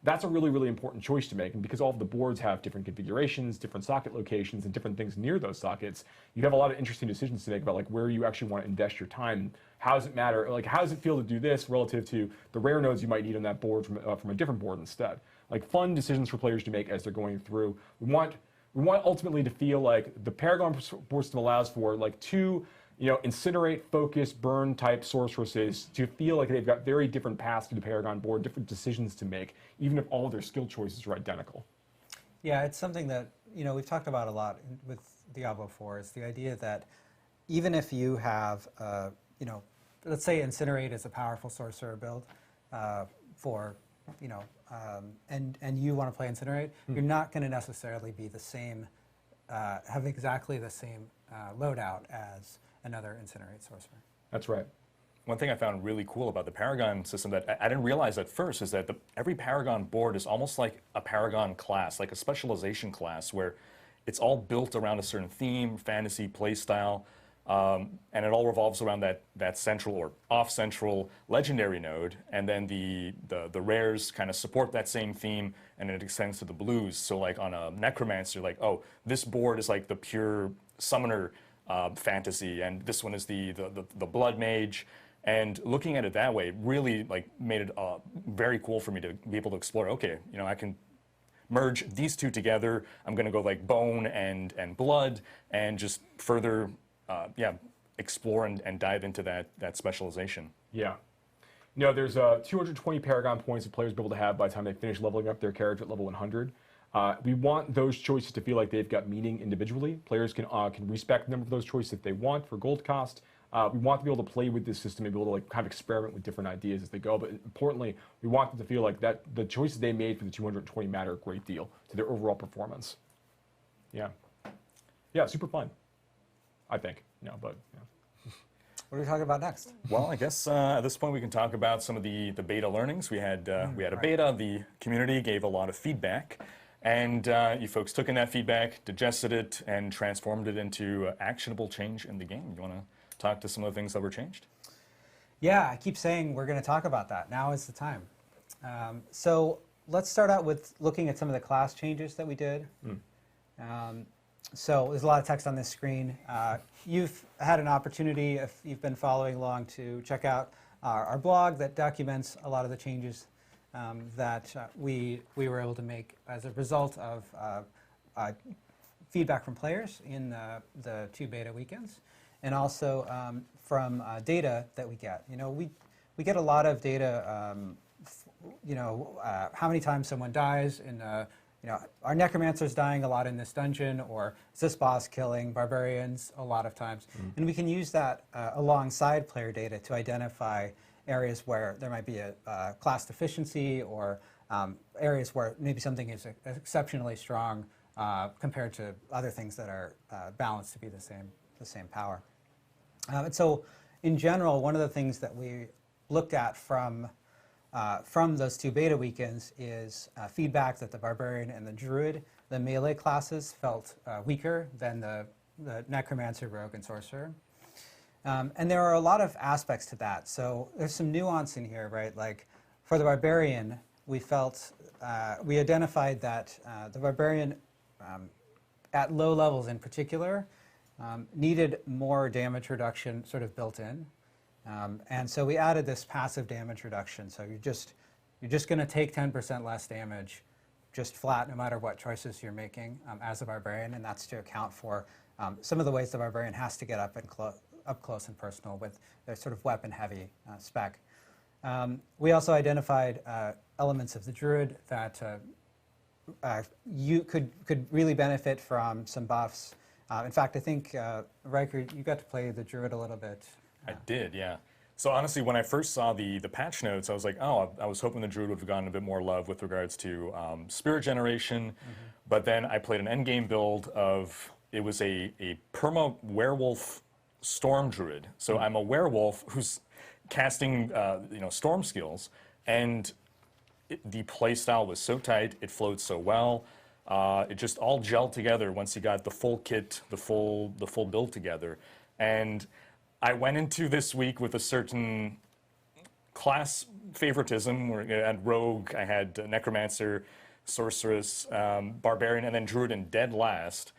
[SPEAKER 3] That's a really, really important choice to make, and because all of the boards have different configurations, different socket locations, and different things near those sockets, you have a lot of interesting decisions to make about where you actually want to invest your time. How does it matter? How does it feel to do this relative to the rare nodes you might need on that board from a different board instead? Fun decisions for players to make as they're going through. We want ultimately to feel like the Paragon board system allows for two incinerate, focus, burn type sorceresses to feel like they've got very different paths to the Paragon board, different decisions to make, even if all of their skill choices are identical.
[SPEAKER 2] Yeah, it's something that we've talked about a lot with Diablo 4. Is the idea that even if you have let's say Incinerate is a powerful sorcerer build and you want to play Incinerate, you're not going to necessarily be the same, have exactly the same loadout as another Incinerate sorcerer.
[SPEAKER 3] That's right.
[SPEAKER 1] One thing I found really cool about the Paragon system that I didn't realize at first is that every Paragon board is almost like a Paragon class, like a specialization class, where it's all built around a certain theme, fantasy, playstyle, and it all revolves around that central or off-central legendary node, and then the rares kind of support that same theme, and it extends to the blues. So on a Necromancer, oh, this board is the pure summoner fantasy, and this one is the blood mage. And looking at it that way really made it very cool for me to be able to explore. Okay, I can merge these two together. I'm going to go bone and blood, and just further explore and dive into that specialization.
[SPEAKER 3] Yeah. There's 220 Paragon points that players will be able to have by the time they finish leveling up their character at level 100. We want those choices to feel like they've got meaning individually. Players can respect the number of those choices if they want for gold cost. We want to be able to play with this system and be able to kind of experiment with different ideas as they go. But importantly, we want them to feel like that the choices they made for the 220 matter a great deal to their overall performance. Yeah. Yeah, super fun, I think. But.
[SPEAKER 2] What are we talking about next?
[SPEAKER 1] Well, I guess at this point we can talk about some of the beta learnings. We had a beta. The community gave a lot of feedback, and you folks took in that feedback, digested it, and transformed it into actionable change in the game. You want to talk to some of the things that were changed?
[SPEAKER 2] Yeah, I keep saying we're going to talk about that. Now is the time. So let's start out with looking at some of the class changes that we did. So there's a lot of text on this screen. You've had an opportunity, if you've been following along, to check out our blog that documents a lot of the changes that we were able to make as a result of feedback from players in the 2 beta weekends, and also from data that we get. We get a lot of data. How many times someone dies in. Are necromancers dying a lot in this dungeon, or is this boss killing barbarians a lot of times? And we can use that alongside player data to identify areas where there might be a class deficiency, or areas where maybe something is exceptionally strong compared to other things that are balanced to be the same power. And so, in general, one of the things that we looked at from those 2 beta weekends is feedback that the Barbarian and the Druid, the melee classes, felt weaker than the Necromancer, Rogue, and Sorcerer. And there are a lot of aspects to that. So there's some nuance in here, right? For the Barbarian, we identified that the Barbarian, at low levels in particular, needed more damage reduction sort of built in. And so we added this passive damage reduction. So you're just going to take 10% less damage just flat no matter what choices you're making as a barbarian, and that's to account for some of the ways the barbarian has to get up close and personal with their sort of weapon-heavy spec. We also identified elements of the druid that you could really benefit from some buffs. In fact, I think, Riker, you got to play the druid a little bit.
[SPEAKER 1] I did, yeah. So honestly, when I first saw the patch notes, I was like, oh, I was hoping the druid would have gotten a bit more love with regards to spirit generation. But then I played an endgame build of, it was a perma werewolf storm druid. So I'm a werewolf who's casting storm skills, and the playstyle was so tight, it flowed so well. It just all gelled together once you got the full kit, the full build together. And I went into this week with a certain class favoritism. Where I had rogue, I had necromancer, sorceress, barbarian, and then druid in dead last.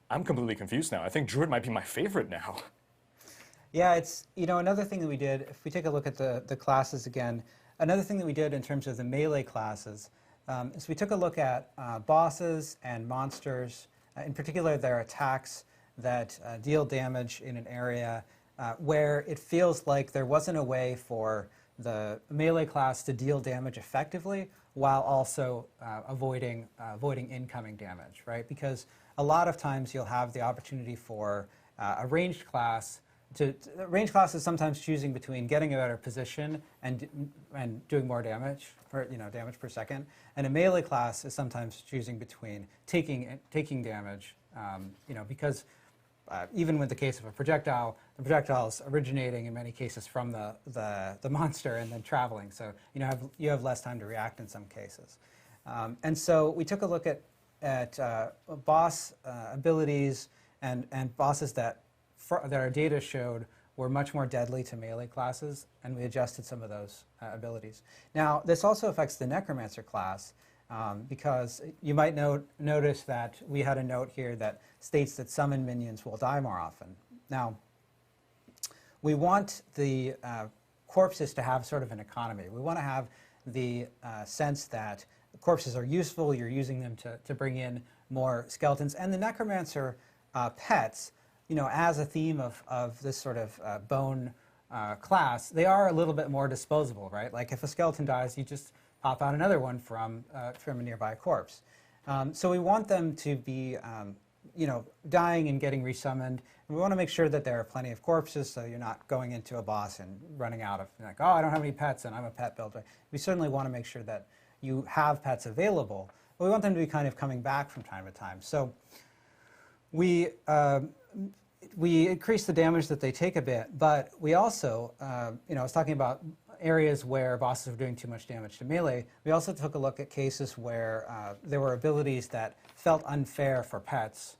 [SPEAKER 1] I'm completely confused now. I think druid might be my favorite now.
[SPEAKER 2] Yeah, it's, another thing that we did, if we take a look at the classes again, another thing that we did in terms of the melee classes is we took a look at bosses and monsters, in particular their attacks that deal damage in an area where it feels like there wasn't a way for the melee class to deal damage effectively while also avoiding incoming damage, right? Because a lot of times you'll have the opportunity for a ranged class range class is sometimes choosing between getting a better position and doing more damage, damage per second, and a melee class is sometimes choosing between taking damage, because even with the case of a projectile, the projectile is originating in many cases from the monster and then traveling, so you have less time to react in some cases, and so we took a look at boss abilities and bosses that our data showed were much more deadly to melee classes, and we adjusted some of those abilities. Now, this also affects the Necromancer class, because you might notice that we had a note here that states that summon minions will die more often. Now, we want the corpses to have sort of an economy. We want to have the sense that corpses are useful, you're using them to bring in more skeletons, and the Necromancer pets, as a theme of this sort of bone class, they are a little bit more disposable, right? Like if a skeleton dies, you just pop out another one from a nearby corpse. So we want them to be, dying and getting resummoned. And we want to make sure that there are plenty of corpses, so you're not going into a boss and running out of, like, oh, I don't have any pets and I'm a pet builder. We certainly want to make sure that you have pets available, but we want them to be kind of coming back from time to time. So we increase the damage that they take a bit, but we also, I was talking about areas where bosses were doing too much damage to melee. We also took a look at cases where there were abilities that felt unfair for pets,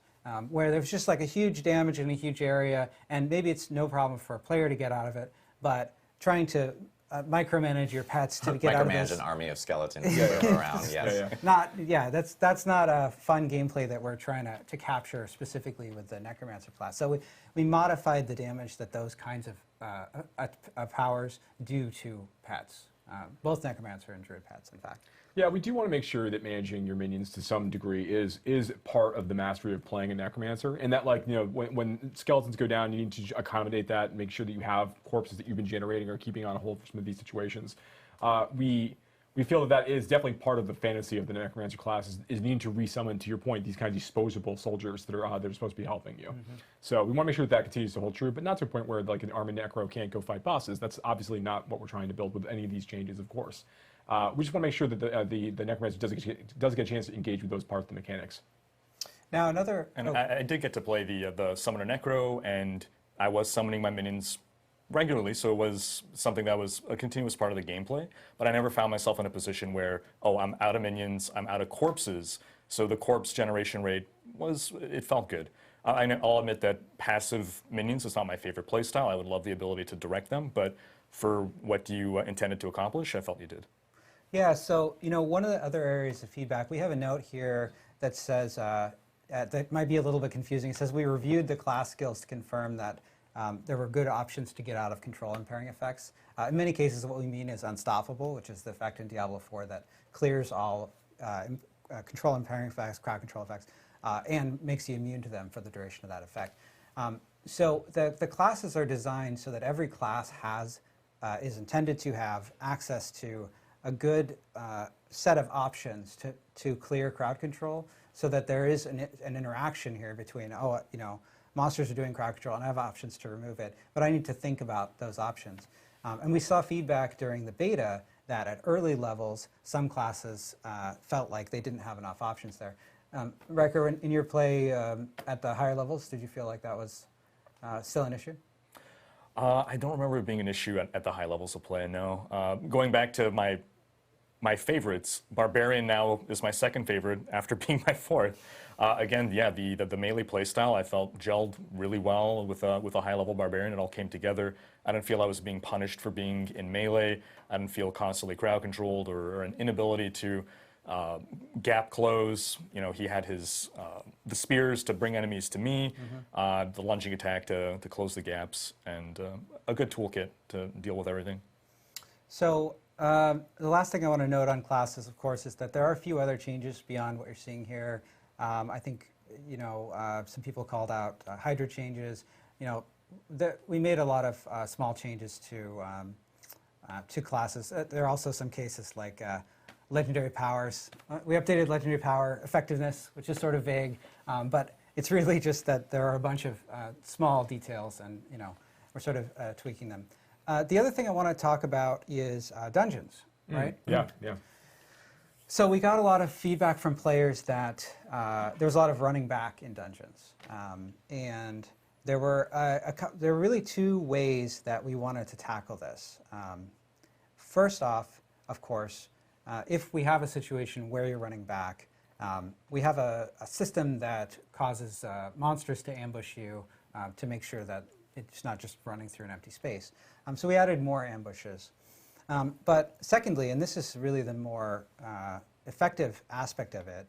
[SPEAKER 2] where there was just like a huge damage in a huge area, and maybe it's no problem for a player to get out of it, but trying to micromanage your pets to get out of this.
[SPEAKER 4] Micromanage an army of skeletons around, yes.
[SPEAKER 2] That's not a fun gameplay that we're trying to capture specifically with the Necromancer class. So we modified the damage that those kinds of powers do to pets, both Necromancer and Druid pets, in fact.
[SPEAKER 3] Yeah, we do want to make sure that managing your minions to some degree is part of the mastery of playing a Necromancer, and that, like, when skeletons go down, you need to accommodate that and make sure that you have corpses that you've been generating or keeping on hold for some of these situations. We feel that is definitely part of the fantasy of the Necromancer class is needing to resummon, to your point, these kind of disposable soldiers that are supposed to be helping you. Mm-hmm. So we want to make sure that continues to hold true, but not to a point where like an army Necro can't go fight bosses. That's obviously not what we're trying to build with any of these changes, of course. We just want to make sure that the Necromancer does get a chance to engage with those parts of the mechanics.
[SPEAKER 2] Now another...
[SPEAKER 1] I did get to play the Summoner Necro, and I was summoning my minions regularly, so it was something that was a continuous part of the gameplay, but I never found myself in a position where, oh, I'm out of minions, I'm out of corpses, so the corpse generation rate it felt good. I'll admit that passive minions is not my favorite playstyle. I would love the ability to direct them, but for what you intended to accomplish, I felt you did.
[SPEAKER 2] Yeah, so, one of the other areas of feedback, we have a note here that says, that might be a little bit confusing. It says we reviewed the class skills to confirm that there were good options to get out of control impairing effects. In many cases, what we mean is unstoppable, which is the effect in Diablo 4 that clears all control impairing effects, crowd control effects, and makes you immune to them for the duration of that effect. So the classes are designed so that every class is intended to have access to a good set of options to clear crowd control, so that there is an interaction here between, monsters are doing crowd control and I have options to remove it, but I need to think about those options. And we saw feedback during the beta that at early levels, some classes felt like they didn't have enough options there. Riker, in your play at the higher levels, did you feel like that was still an issue?
[SPEAKER 1] I don't remember it being an issue at the high levels of play, no. Going back to my favorites, Barbarian now is my second favorite after being my fourth. Again, yeah, the melee playstyle I felt gelled really well with a high-level Barbarian. It all came together. I didn't feel I was being punished for being in melee. I didn't feel constantly crowd-controlled or an inability to gap close. He had the spears to bring enemies to me, the lunging attack to close the gaps, and a good toolkit to deal with everything.
[SPEAKER 2] So the last thing I want to note on classes, of course, is that there are a few other changes beyond what you're seeing here. I think some people called out Hydra changes. We made a lot of small changes to classes. There are also some cases like legendary powers. We updated legendary power effectiveness, which is sort of vague, but it's really just that there are a bunch of small details, and we're sort of tweaking them. The other thing I want to talk about is dungeons, right?
[SPEAKER 3] Yeah.
[SPEAKER 2] So we got a lot of feedback from players that there was a lot of running back in dungeons, and there were really two ways that we wanted to tackle this. First off, of course, if we have a situation where you're running back, we have a system that causes monsters to ambush you to make sure that it's not just running through an empty space. So we added more ambushes. But secondly, and this is really the more effective aspect of it,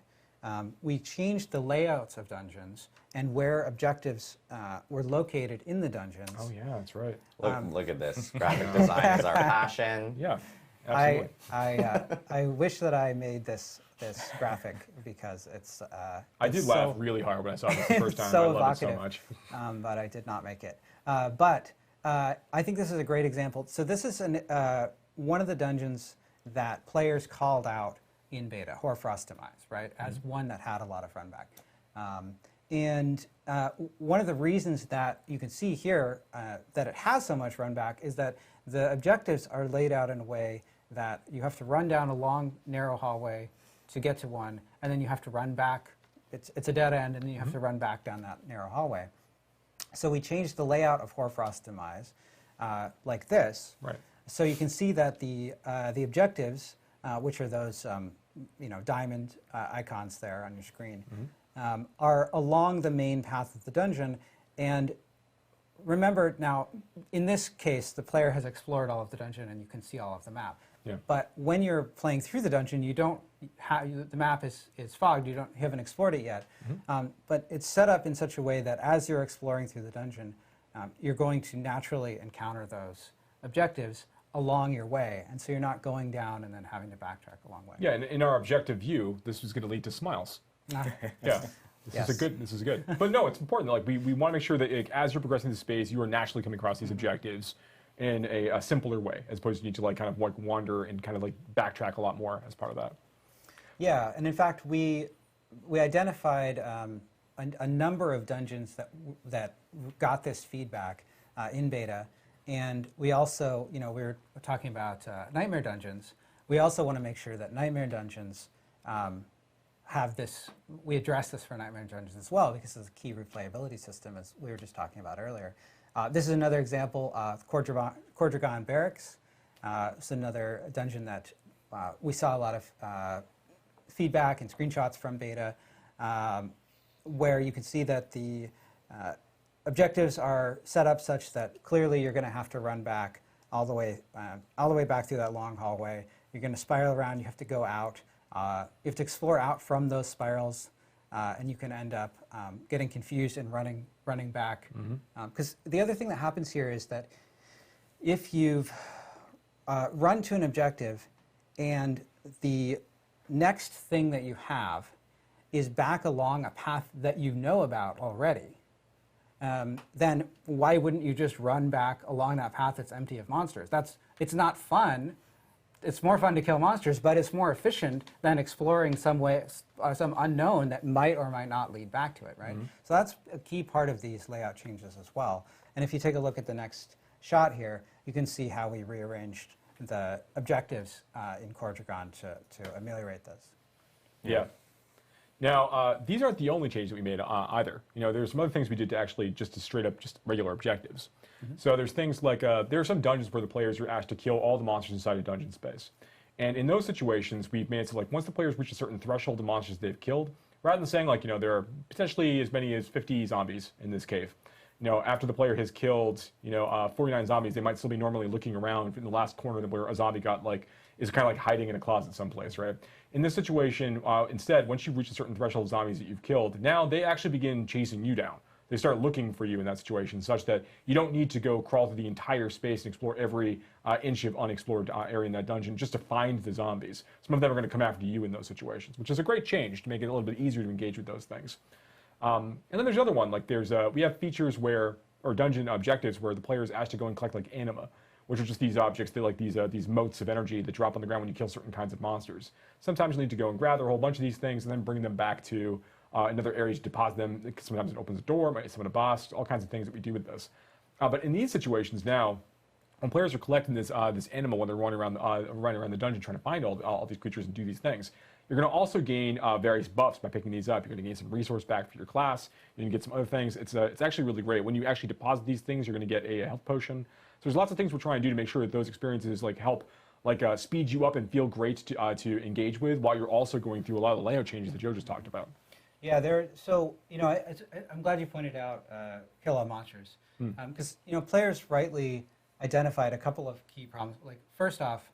[SPEAKER 2] we changed the layouts of dungeons and where objectives were located in the dungeons.
[SPEAKER 3] Oh yeah, that's right.
[SPEAKER 4] Look at this. Graphic design is our passion.
[SPEAKER 3] Yeah, absolutely.
[SPEAKER 2] I wish that I made this graphic because it's.
[SPEAKER 3] I did laugh really hard when I saw this the first time.
[SPEAKER 2] So
[SPEAKER 3] I loved it so
[SPEAKER 2] evocative.
[SPEAKER 3] much.
[SPEAKER 2] But I did not make it. But I think this is a great example. So this is one of the dungeons that players called out in beta, Hoarfrost Demise, right, as one that had a lot of run back. And one of the reasons that you can see here that it has so much run back is that the objectives are laid out in a way that you have to run down a long, narrow hallway to get to one, and then you have to run back. It's a dead end, and then you have to run back down that narrow hallway. So we changed the layout of Hoarfrost Demise like this.
[SPEAKER 3] Right.
[SPEAKER 2] So you can see that the objectives, which are those diamond icons there on your screen, are along the main path of the dungeon. And remember now, in this case, the player has explored all of the dungeon and you can see all of the map.
[SPEAKER 3] Yeah.
[SPEAKER 2] But when you're playing through the dungeon, you don't have, the map is fogged, you haven't explored it yet. But it's set up in such a way that as you're exploring through the dungeon, you're going to naturally encounter those objectives along your way, and so you're not going down and then having to backtrack a long way.
[SPEAKER 3] Yeah, and in our objective view, this was going to lead to smiles. Yeah, this is good. But no, it's important. Like we want to make sure that as you're progressing the space, you are naturally coming across these objectives in a simpler way, as opposed to you need to kind of wander and kind of backtrack a lot more as part of that.
[SPEAKER 2] Yeah, and in fact, we identified a number of dungeons that got this feedback in beta. And we also, we were talking about nightmare dungeons. We also want to make sure that nightmare dungeons have this. We address this for nightmare dungeons as well, because it's a key replayability system, as we were just talking about earlier. This is another example of Cordragon Barracks. It's another dungeon that we saw a lot of feedback and screenshots from beta, where you can see that the objectives are set up such that clearly you're going to have to run back all the way back through that long hallway. You're going to spiral around. You have to go out. You have to explore out from those spirals, and you can end up getting confused and running back. Because the other thing that happens here is that if you've run to an objective and the next thing that you have is back along a path that you know about already, then why wouldn't you just run back along that path that's empty of monsters? It's not fun. It's more fun to kill monsters, but it's more efficient than exploring some unknown that might or might not lead back to it, right? So that's a key part of these layout changes as well. And if you take a look at the next shot here, you can see how we rearranged the objectives in Paragon to ameliorate this.
[SPEAKER 3] Yeah. Now, these aren't the only changes that we made either. There's some other things we did to actually just straight up just regular objectives. So there's things like, there are some dungeons where the players are asked to kill all the monsters inside a dungeon space. And in those situations, we've made it so once the players reach a certain threshold of monsters they've killed, rather than saying there are potentially as many as 50 zombies in this cave. After the player has killed, 49 zombies, they might still be normally looking around in the last corner where a zombie is kind of hiding in a closet someplace, right? In this situation, instead, once you reach a certain threshold of zombies that you've killed, now they actually begin chasing you down. They start looking for you in that situation, such that you don't need to go crawl through the entire space and explore every inch of unexplored area in that dungeon just to find the zombies. Some of them are going to come after you in those situations, which is a great change to make it a little bit easier to engage with those things. And then there's another one, we have features or dungeon objectives where the player is asked to go and collect anima, which are just these objects, these motes of energy that drop on the ground when you kill certain kinds of monsters. Sometimes you need to go and gather a whole bunch of these things and then bring them back to another area to deposit them. Sometimes it opens a door, might summon a boss, all kinds of things that we do with this. But in these situations now, when players are collecting this animal when they're running around the dungeon trying to find all these creatures and do these things, you're going to also gain various buffs by picking these up. You're going to gain some resource back for your class. You're going to get some other things. It's actually really great. When you actually deposit these things, you're going to get a health potion. So there's lots of things we're trying to do to make sure that those experiences help speed you up and feel great to engage with, while you're also going through a lot of the layout changes that Joe just talked about.
[SPEAKER 2] Yeah, I'm glad you pointed out kill all monsters, because players rightly identified a couple of key problems. First off,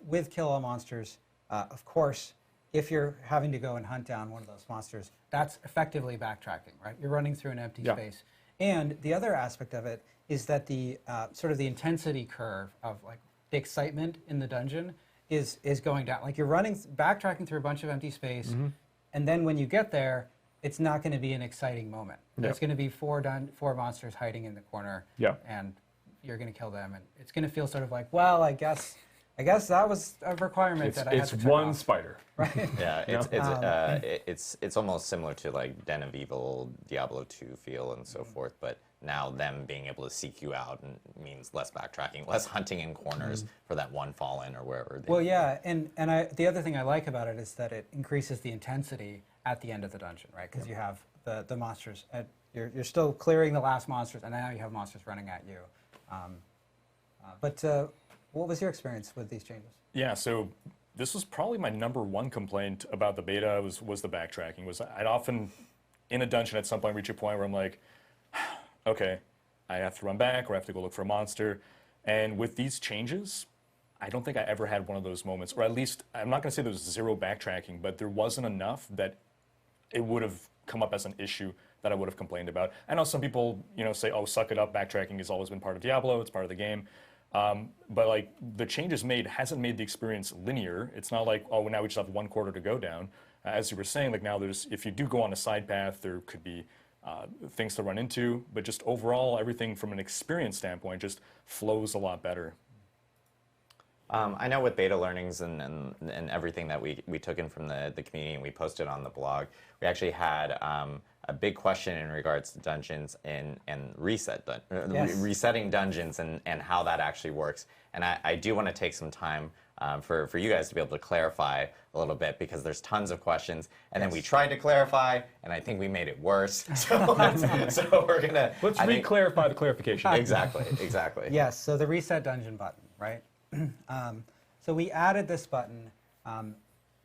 [SPEAKER 2] with kill all monsters, of course, if you're having to go and hunt down one of those monsters, that's effectively backtracking, right? You're running through an empty space. And the other aspect of it is that the sort of the intensity curve of the excitement in the dungeon is going down. You're backtracking through a bunch of empty space, and then when you get there, it's not going to be an exciting moment. There's going to be four monsters hiding in the corner, and you're going to kill them, and it's going to feel sort of well, I guess that was a requirement that I had to turn
[SPEAKER 3] one
[SPEAKER 2] off.
[SPEAKER 3] spider.
[SPEAKER 2] Right?
[SPEAKER 4] Yeah, it's almost similar to Den of Evil, Diablo 2 feel and so forth, but now them being able to seek you out means less backtracking, less hunting in corners for that one fallen or wherever.
[SPEAKER 2] And the other thing I like about it is that it increases the intensity at the end of the dungeon, right? Because you have the monsters. You're still clearing the last monsters, and now you have monsters running at you. What was your experience with these changes?
[SPEAKER 1] Yeah, so this was probably my #1 complaint about the beta was the backtracking. I'd often, in a dungeon at some point, reach a point where I'm like, okay, I have to run back or I have to go look for a monster. And with these changes, I don't think I ever had one of those moments, or at least, I'm not going to say there was zero backtracking, but there wasn't enough that it would have come up as an issue that I would have complained about. I know some people, say, oh, suck it up, backtracking has always been part of Diablo, it's part of the game. But the changes made hasn't made the experience linear. It's not oh, now we just have one quarter to go down. As you were saying, now if you do go on a side path, there could be things to run into, but just overall, everything from an experience standpoint just flows a lot better.
[SPEAKER 4] I know with beta learnings and everything that we took in from the community and we posted on the blog, we actually had a big question in regards to dungeons and resetting dungeons and how that actually works. And I do want to take some time for you guys to be able to clarify a little bit, because there's tons of questions, and then we tried to clarify, and I think we made it worse. So we're gonna
[SPEAKER 3] re-clarify the clarification.
[SPEAKER 4] Exactly.
[SPEAKER 2] Yes. So the reset dungeon button, right? So we added this button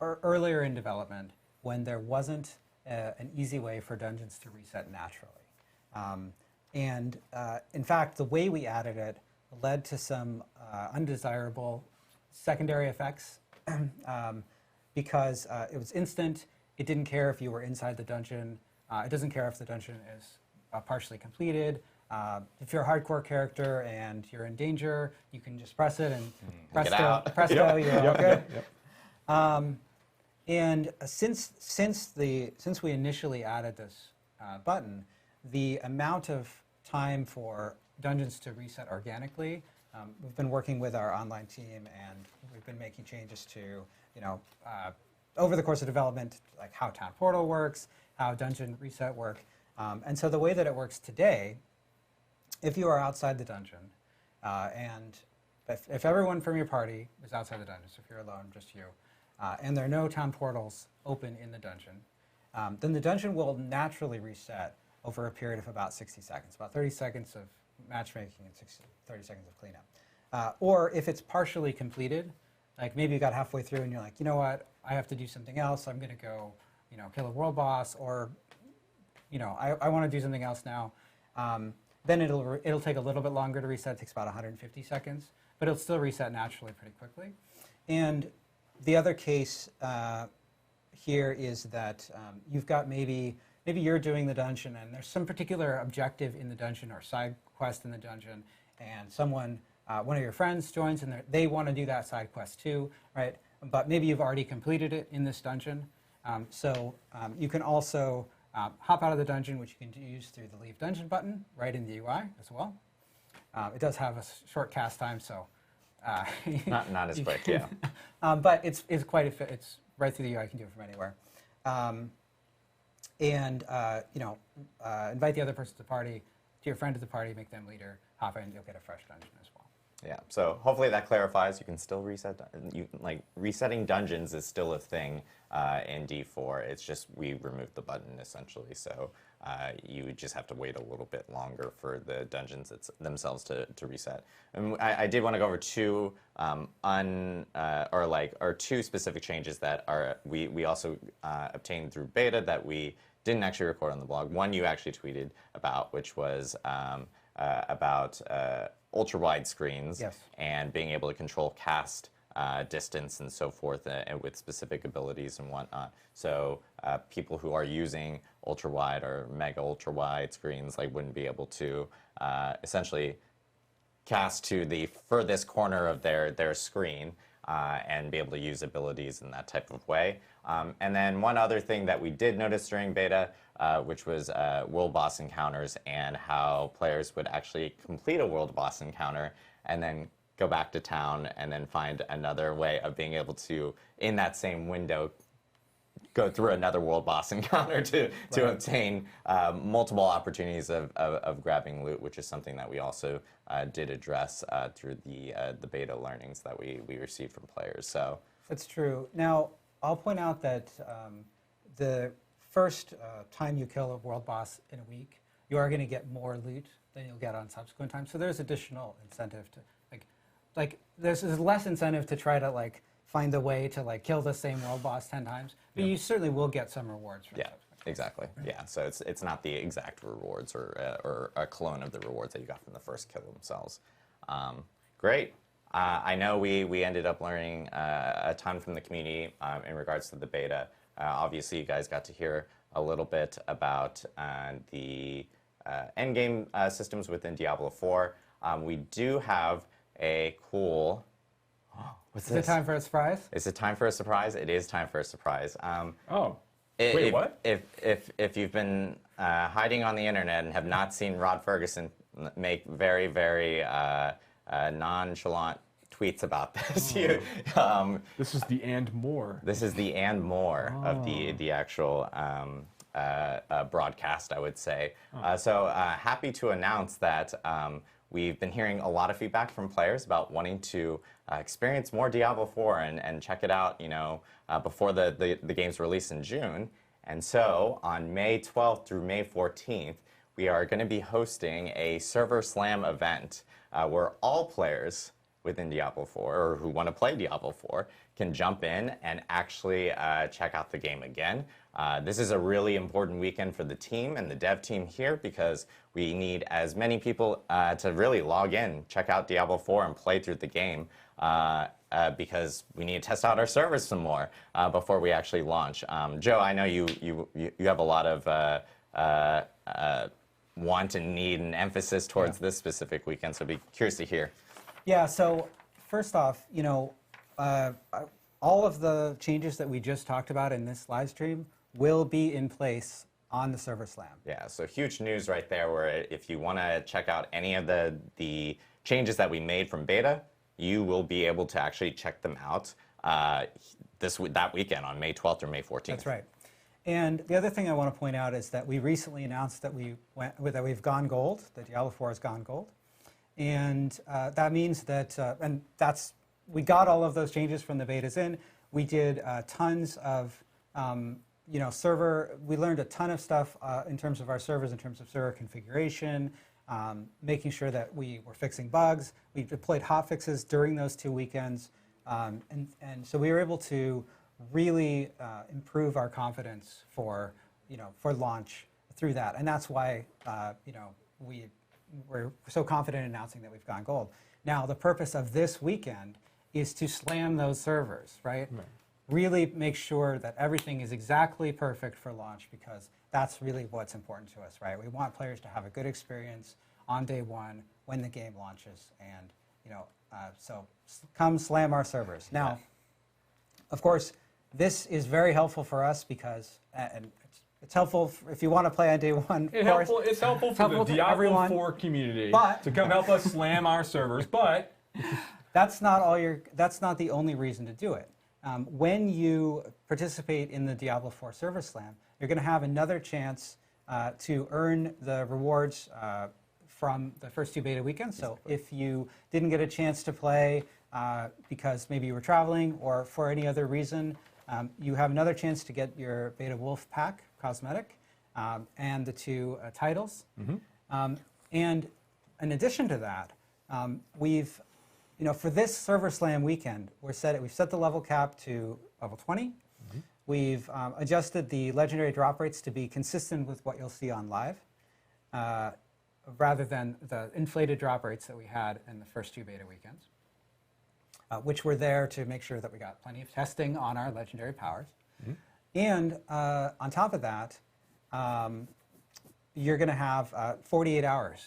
[SPEAKER 2] earlier in development when there wasn't an easy way for dungeons to reset naturally. In fact, the way we added it led to some undesirable secondary effects because it was instant. It didn't care if you were inside the dungeon. It doesn't care if the dungeon is partially completed. If you're a hardcore character and you're in danger, you can just press it and presto, you're all good. And since we initially added this button, the amount of time for dungeons to reset organically, we've been working with our online team, and we've been making changes to, over the course of development, like how Town Portal works, how dungeon reset work. And so the way that it works today, if you are outside the dungeon, and if everyone from your party is outside the dungeon, so if you're alone, just you, and there are no town portals open in the dungeon, then the dungeon will naturally reset over a period of about 60 seconds, about 30 seconds of matchmaking and 30 seconds of cleanup. Or if it's partially completed, like maybe you got halfway through and you're like, you know what, I have to do something else, I'm going to go kill a world boss, or I want to do something else now, then it'll take a little bit longer to reset. It takes about 150 seconds, but it'll still reset naturally pretty quickly. And the other case here is that you've got maybe you're doing the dungeon and there's some particular objective in the dungeon or side quest in the dungeon, and someone, one of your friends joins and they want to do that side quest too, right? But maybe you've already completed it in this dungeon. So you can also hop out of the dungeon, which you can use through the Leave Dungeon button right in the UI as well. It does have a short cast time, so
[SPEAKER 4] not as quick, yeah.
[SPEAKER 2] But it's right through the UI. You can do it from anywhere. Invite the other person to the party, to your friend to the party, make them leader, hop in, you'll get a fresh dungeon as well.
[SPEAKER 4] Yeah, so hopefully that clarifies. You can still reset. Resetting dungeons is still a thing in D4. It's just we removed the button essentially, so you just have to wait a little bit longer for the dungeons themselves to reset. And I did want to go over two two specific changes that we also obtained through beta that we didn't actually record on the blog. One you actually tweeted about, which was about ultra-wide screens,
[SPEAKER 2] yes,
[SPEAKER 4] and being able to control cast distance and so forth, and with specific abilities and whatnot. So people who are using ultra-wide or mega ultra-wide screens wouldn't be able to essentially cast to the furthest corner of their screen and be able to use abilities in that type of way. And then one other thing that we did notice during beta, which was world boss encounters, and how players would actually complete a world boss encounter and then go back to town and then find another way of being able to, in that same window, go through another world boss encounter to obtain multiple opportunities of grabbing loot, which is something that we also did address through the beta learnings that we received from players. So
[SPEAKER 2] that's true. Now, I'll point out that the first time you kill a world boss in a week, you are going to get more loot than you'll get on subsequent times. So there's additional incentive to there's less incentive to try to find a way to kill the same world boss 10 times, but you certainly will get some rewards from subsequent times.
[SPEAKER 4] Exactly. Yeah. So it's not the exact rewards or a clone of the rewards that you got from the first kill themselves. Great. I know we ended up learning a ton from the community in regards to the beta. Obviously, you guys got to hear a little bit about the endgame systems within Diablo 4. We do have a cool... What's this?
[SPEAKER 2] Is it time for a surprise?
[SPEAKER 4] Is it time for a surprise? It is time for a surprise.
[SPEAKER 3] Wait, what?
[SPEAKER 4] If you've been hiding on the internet and have not seen Rod Ferguson make very, very nonchalant tweets about this,
[SPEAKER 3] this is the and more.
[SPEAKER 4] This is the and more of the actual broadcast, I would say. So happy to announce that we've been hearing a lot of feedback from players about wanting to experience more Diablo 4 and check it out, before the game's release in June. And so on May 12th through May 14th, we are going to be hosting a Server Slam event where all players within Diablo 4, or who want to play Diablo 4, can jump in and actually check out the game again. This is a really important weekend for the team and the dev team here, because we need as many people to really log in, check out Diablo 4 and play through the game, because we need to test out our servers some more before we actually launch. Joe, I know you have a lot of want and need and emphasis towards this specific weekend, so I'd be curious to hear.
[SPEAKER 2] Yeah, so first off, all of the changes that we just talked about in this live stream will be in place on the Server Slam.
[SPEAKER 4] Yeah, so huge news right there, where if you want to check out any of the changes that we made from beta, you will be able to actually check them out that weekend on May 12th or May 14th.
[SPEAKER 2] That's right. And the other thing I want to point out is that we recently announced that we've gone gold. That Diablo 4 has gone gold, and that means that we got all of those changes from the betas in. We did tons of we learned a ton of stuff in terms of our servers, in terms of server configuration, making sure that we were fixing bugs. We deployed hotfixes during those 2 weekends, and so we were able to really improve our confidence for launch through that, and that's why we're so confident in announcing that we've gone gold. Now, the purpose of this weekend is to slam those servers, right? Really make sure that everything is exactly perfect for launch, because that's really what's important to us, right? We want players to have a good experience on day one when the game launches, and so come slam our servers. Now, of course, this is very helpful for us because, and it's helpful if you want to play on day one.
[SPEAKER 3] It's helpful for the Diablo 4 community to come help us slam our servers, but
[SPEAKER 2] that's not the only reason to do it. When you participate in the Diablo 4 Server Slam, you're going to have another chance to earn the rewards from the first 2 beta weekends. So if you didn't get a chance to play because maybe you were traveling or for any other reason, you have another chance to get your Beta Wolf Pack cosmetic and the 2 titles. And in addition to that, we've for this Server Slam weekend, we've set the level cap to level 20. We've adjusted the legendary drop rates to be consistent with what you'll see on live, rather than the inflated drop rates that we had in the first 2 beta weekends, which were there to make sure that we got plenty of testing on our legendary powers. And on top of that, you're going to have 48 hours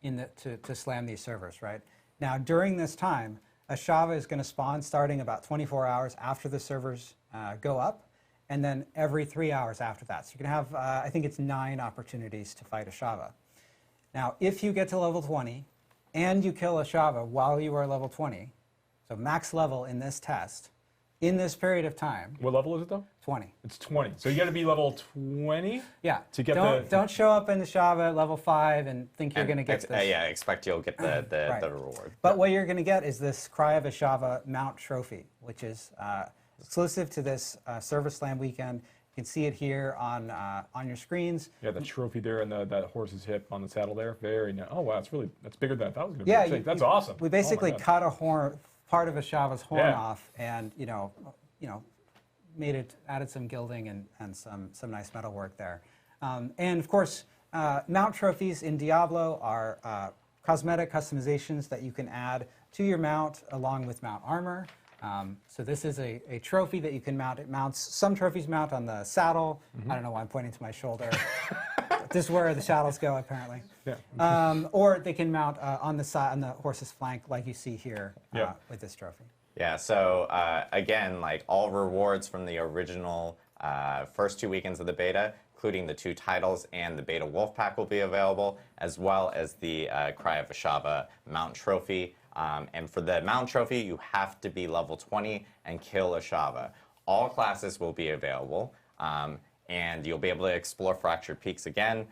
[SPEAKER 2] to slam these servers, right? Now, during this time, a Shava is going to spawn starting about 24 hours after the servers go up, and then every 3 hours after that. So you can have, I think it's 9 opportunities to fight a Shava. Now, if you get to level 20 and you kill a Shava while you are level 20, so max level in this test, in this period of time.
[SPEAKER 3] What level is it though?
[SPEAKER 2] 20.
[SPEAKER 3] It's 20. So you got to be level 20?
[SPEAKER 2] Yeah.
[SPEAKER 3] To get
[SPEAKER 2] don't show up in the Shava at level 5 and think you're going to get this.
[SPEAKER 4] Yeah, expect you'll get the reward.
[SPEAKER 2] But what you're going to get is this Cry of a Shava mount trophy, which is exclusive to this Server Slam weekend. You can see it here on your screens.
[SPEAKER 3] Yeah, the trophy there and that horse's hip on the saddle there. Very nice. Oh wow, that's bigger than I thought it was going to be. Yeah, that's awesome.
[SPEAKER 2] We basically cut a horn, part of a Shava's horn off, and added some gilding and some nice metal work there. And of course, mount trophies in Diablo are cosmetic customizations that you can add to your mount along with mount armor. So this is a trophy that you can mount. Some trophies mount on the saddle. I don't know why I'm pointing to my shoulder. This is where the saddles go, apparently. Yeah. Or they can mount on the side, on the horse's flank, like you see here with this trophy.
[SPEAKER 4] Yeah. So again, like all rewards from the original first 2 weekends of the beta, including the 2 titles and the Beta Wolf Pack, will be available, as well as the Cry of a Shava mount trophy. And for the mount trophy, you have to be level 20 and kill a Shava. All classes will be available, and you'll be able to explore Fractured Peaks again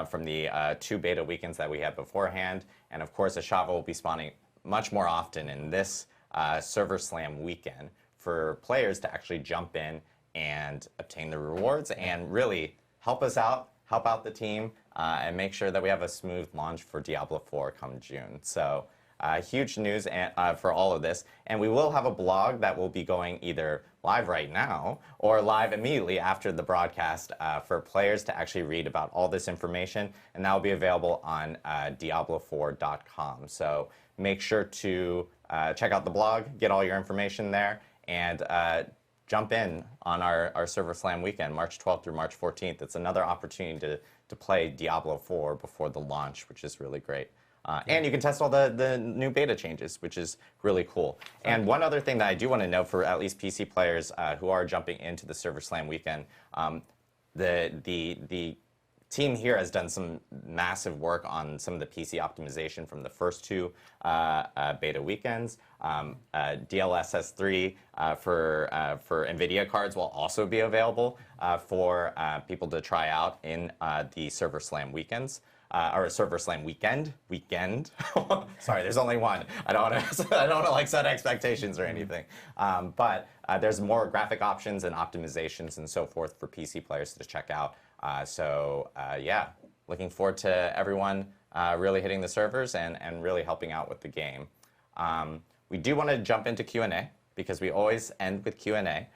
[SPEAKER 4] from the 2 beta weekends that we had beforehand. And of course, a Shava will be spawning much more often in this Server Slam weekend for players to actually jump in and obtain the rewards and really help us out, help out the team, and make sure that we have a smooth launch for Diablo 4 come June. So. Huge news for all of this, and we will have a blog that will be going either live right now or live immediately after the broadcast for players to actually read about all this information, and that will be available on diablo4.com. So make sure to check out the blog, get all your information there, and jump in on our Server Slam weekend, March 12th through March 14th. It's another opportunity to play Diablo 4 before the launch, which is really great. And you can test all the new beta changes, which is really cool. And one other thing that I do want to note for at least PC players who are jumping into the Server Slam weekend, the team here has done some massive work on some of the PC optimization from the first two beta weekends. DLSS 3 for NVIDIA cards will also be available for people to try out in the Server Slam weekends. Or Server Slam weekend. Sorry, there's only one. I don't want to like set expectations or anything. But there's more graphic options and optimizations and so forth for PC players to check out. Yeah, looking forward to everyone really hitting the servers and really helping out with the game. We do want to jump into Q&A because we always end with Q&A.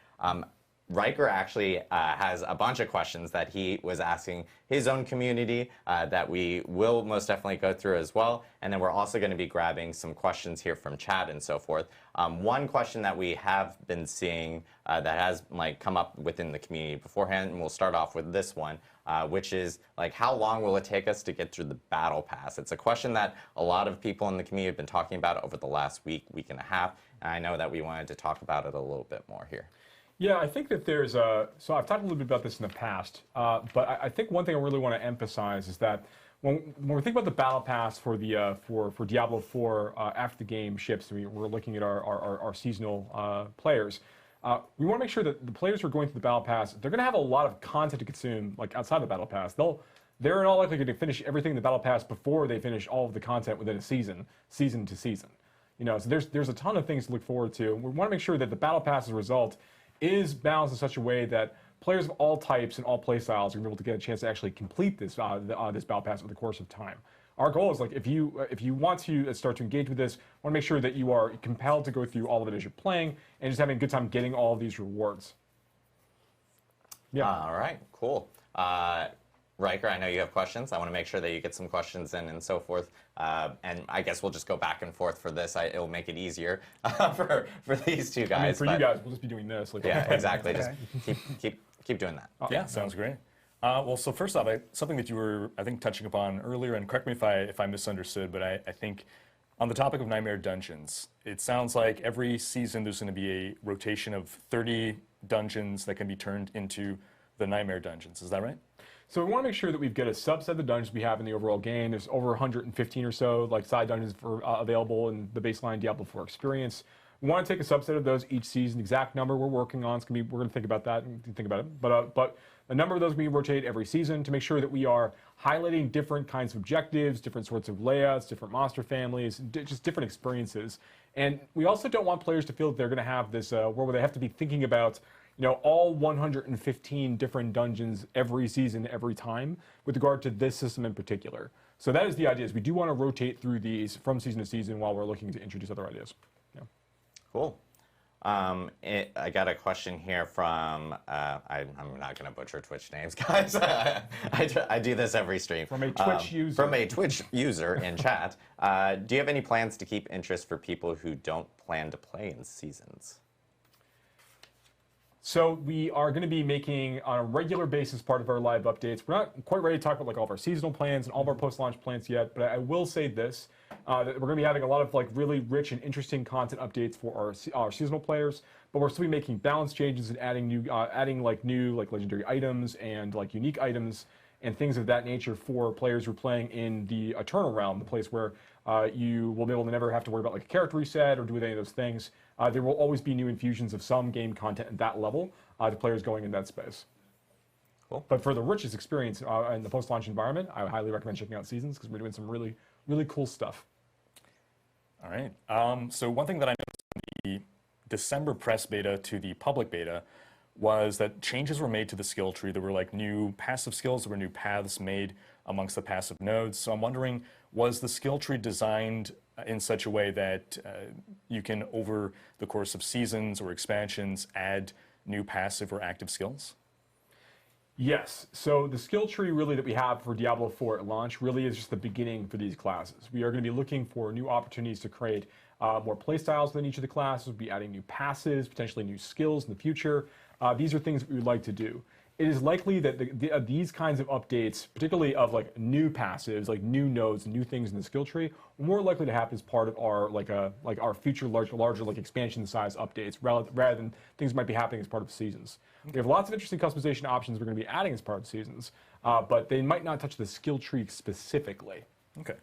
[SPEAKER 4] Riker actually has a bunch of questions that he was asking his own community that we will most definitely go through as well. And then we're also going to be grabbing some questions here from chat and so forth. One question that we have been seeing that has come up within the community beforehand, and we'll start off with this one, which is how long will it take us to get through the battle pass? It's a question that a lot of people in the community have been talking about over the last week and a half. And I know that we wanted to talk about it a little bit more here.
[SPEAKER 3] Yeah, I think that there's so I've talked a little bit about this in the past, but I think one thing I really want to emphasize is that when we think about the battle pass for the for Diablo 4 after the game ships, we're looking at our seasonal players. We want to make sure that the players who are going through the battle pass, they're going to have a lot of content to consume outside the battle pass. They're in all likelihood to finish everything in the battle pass before they finish all of the content within a season to season. So there's a ton of things to look forward to. We want to make sure that the battle pass as a result is balanced in such a way that players of all types and all play styles are going to be able to get a chance to actually complete this this battle pass over the course of time. Our goal is if you want to start to engage with this, want to make sure that you are compelled to go through all of it as you're playing and just having a good time getting all of these rewards.
[SPEAKER 4] Yeah. All right. Cool. Riker, I know you have questions. I want to make sure that you get some questions in and so forth. And I guess we'll just go back and forth for this. It'll make it easier for these two guys.
[SPEAKER 3] For you guys, we'll just be doing this.
[SPEAKER 4] Yeah, exactly. Just keep doing that.
[SPEAKER 1] Yeah, sounds great. Well, so first off, something that you were, I think, touching upon earlier, and correct me if I misunderstood, but I think on the topic of Nightmare Dungeons, it sounds like every season there's going to be a rotation of 30 dungeons that can be turned into the Nightmare Dungeons. Is that right?
[SPEAKER 3] So we want to make sure that we've got a subset of the dungeons we have in the overall game. There's over 115 or so side dungeons available in the baseline Diablo 4 experience. We want to take a subset of those each season. Exact number we're working on. We're going to think about that and think about it. But a number of those we rotate every season to make sure that we are highlighting different kinds of objectives, different sorts of layouts, different monster families, just different experiences. And we also don't want players to feel that they're going to have this where they have to be thinking about all 115 different dungeons every season, every time, with regard to this system in particular. So that is the idea, is we do want to rotate through these from season to season while we're looking to introduce other ideas. Yeah.
[SPEAKER 4] Cool. I got a question here from, I'm not going to butcher Twitch names, guys. I do this every stream.
[SPEAKER 3] From a Twitch user.
[SPEAKER 4] From a Twitch user in chat. Do you have any plans to keep interest for people who don't plan to play in seasons?
[SPEAKER 3] So we are going to be making, on a regular basis, part of our live updates. We're not quite ready to talk about all of our seasonal plans and all of our post-launch plans yet, but I will say this, that we're going to be having a lot of really rich and interesting content updates for our seasonal players, but we're still be making balance changes and adding new legendary items and unique items and things of that nature for players who are playing in the Eternal Realm, the place where you will be able to never have to worry about a character reset or do any of those things. There will always be new infusions of some game content at that level to players going in that space.
[SPEAKER 4] Cool.
[SPEAKER 3] But for the richest experience in the post-launch environment, I would highly recommend checking out Seasons because we're doing some really, really cool stuff.
[SPEAKER 1] All right. So one thing that I noticed in the December press beta to the public beta was that changes were made to the skill tree. There were new passive skills, there were new paths made amongst the passive nodes. So I'm wondering, was the skill tree designed in such a way that you can, over the course of seasons or expansions, add new passive or active skills?
[SPEAKER 3] Yes. So the skill tree really that we have for Diablo 4 at launch really is just the beginning for these classes. We are going to be looking for new opportunities to create more playstyles within each of the classes. We'll be adding new passives, potentially new skills in the future. These are things that we would like to do. it is likely that these kinds of updates, particularly of like new passives, like new nodes, new things in the skill tree, are more likely to happen as part of our our future larger like expansion size updates, rather than things might be happening as part of seasons. We have lots of interesting customization options we're going to be adding as part of seasons, but they might not touch the skill tree specifically.
[SPEAKER 1] Okay.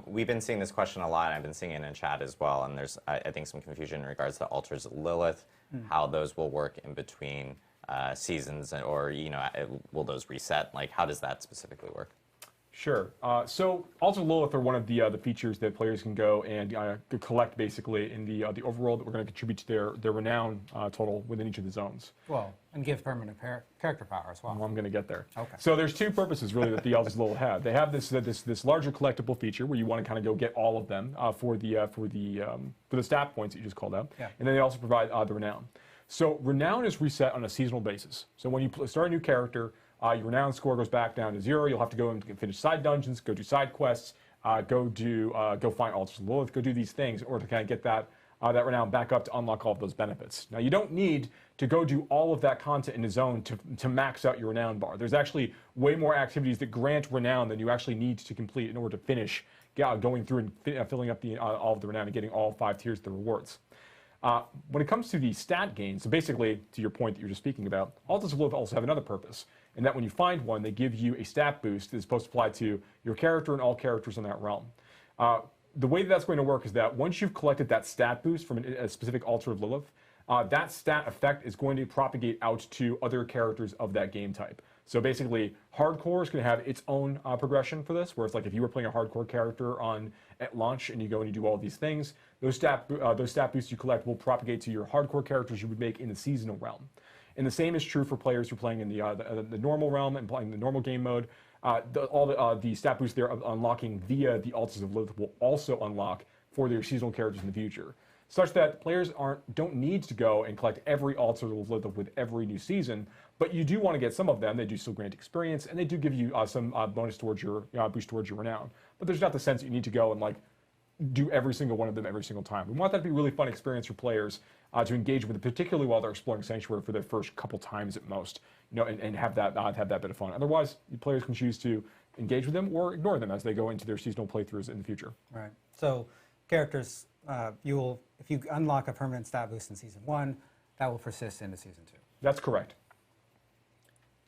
[SPEAKER 4] We've been seeing this question a lot. I've been seeing it in chat as well, and there's, I think, some confusion in regards to altars of Lilith, how those will work in between seasons, or will those reset? Like, how does that specifically work?
[SPEAKER 3] Sure. So altars of Lilith are one of the features that players can go and collect basically in the overworld that we're going to contribute to their renown total within each of the zones.
[SPEAKER 2] Well, and give permanent character power as well.
[SPEAKER 3] Well, I'm going to get there.
[SPEAKER 2] Okay.
[SPEAKER 3] So there's two purposes really that the altars of Lilith have. They have this larger collectible feature where you want to kind of go get all of them for the stat points that you just called out,
[SPEAKER 2] yeah.
[SPEAKER 3] and then they also provide the renown. So renown is reset on a seasonal basis. So when you start a new character, your renown score goes back down to 0. You'll have to go and finish side dungeons, go do side quests, go find altars of Lilith, go do these things in order to kind of get that renown back up to unlock all of those benefits. Now you don't need to go do all of that content in the zone to max out your renown bar. There's actually way more activities that grant renown than you actually need to complete in order to finish going through and filling up all of the renown and getting all 5 tiers of the rewards. When it comes to the stat gain, so basically, to your point that you were just speaking about, altars of Lilith also have another purpose, in that when you find one, they give you a stat boost that is supposed to apply to your character and all characters in that realm. The way that's going to work is that once you've collected that stat boost from a specific altar of Lilith, that stat effect is going to propagate out to other characters of that game type. So basically, hardcore is going to have its own progression for this, where it's like if you were playing a hardcore character at launch and you go and you do all these things, those stat boosts you collect will propagate to your hardcore characters you would make in the seasonal realm. And the same is true for players who are playing in the normal realm and playing the normal game mode. All the stat boosts they're unlocking via the altars of Lilith will also unlock for their seasonal characters in the future, such that players don't need to go and collect every altar of Lilith with every new season, but you do want to get some of them. They do still grant experience, and they do give you some bonus towards your boost towards your renown. But there's not the sense that you need to go and like do every single one of them every single time. We want that to be a really fun experience for players to engage with it, particularly while they're exploring Sanctuary for their first couple times at most, and have that bit of fun. Otherwise, players can choose to engage with them or ignore them as they go into their seasonal playthroughs in the future.
[SPEAKER 2] Right. So characters, if you unlock a permanent stat boost in Season 1, that will persist into Season 2.
[SPEAKER 3] That's correct.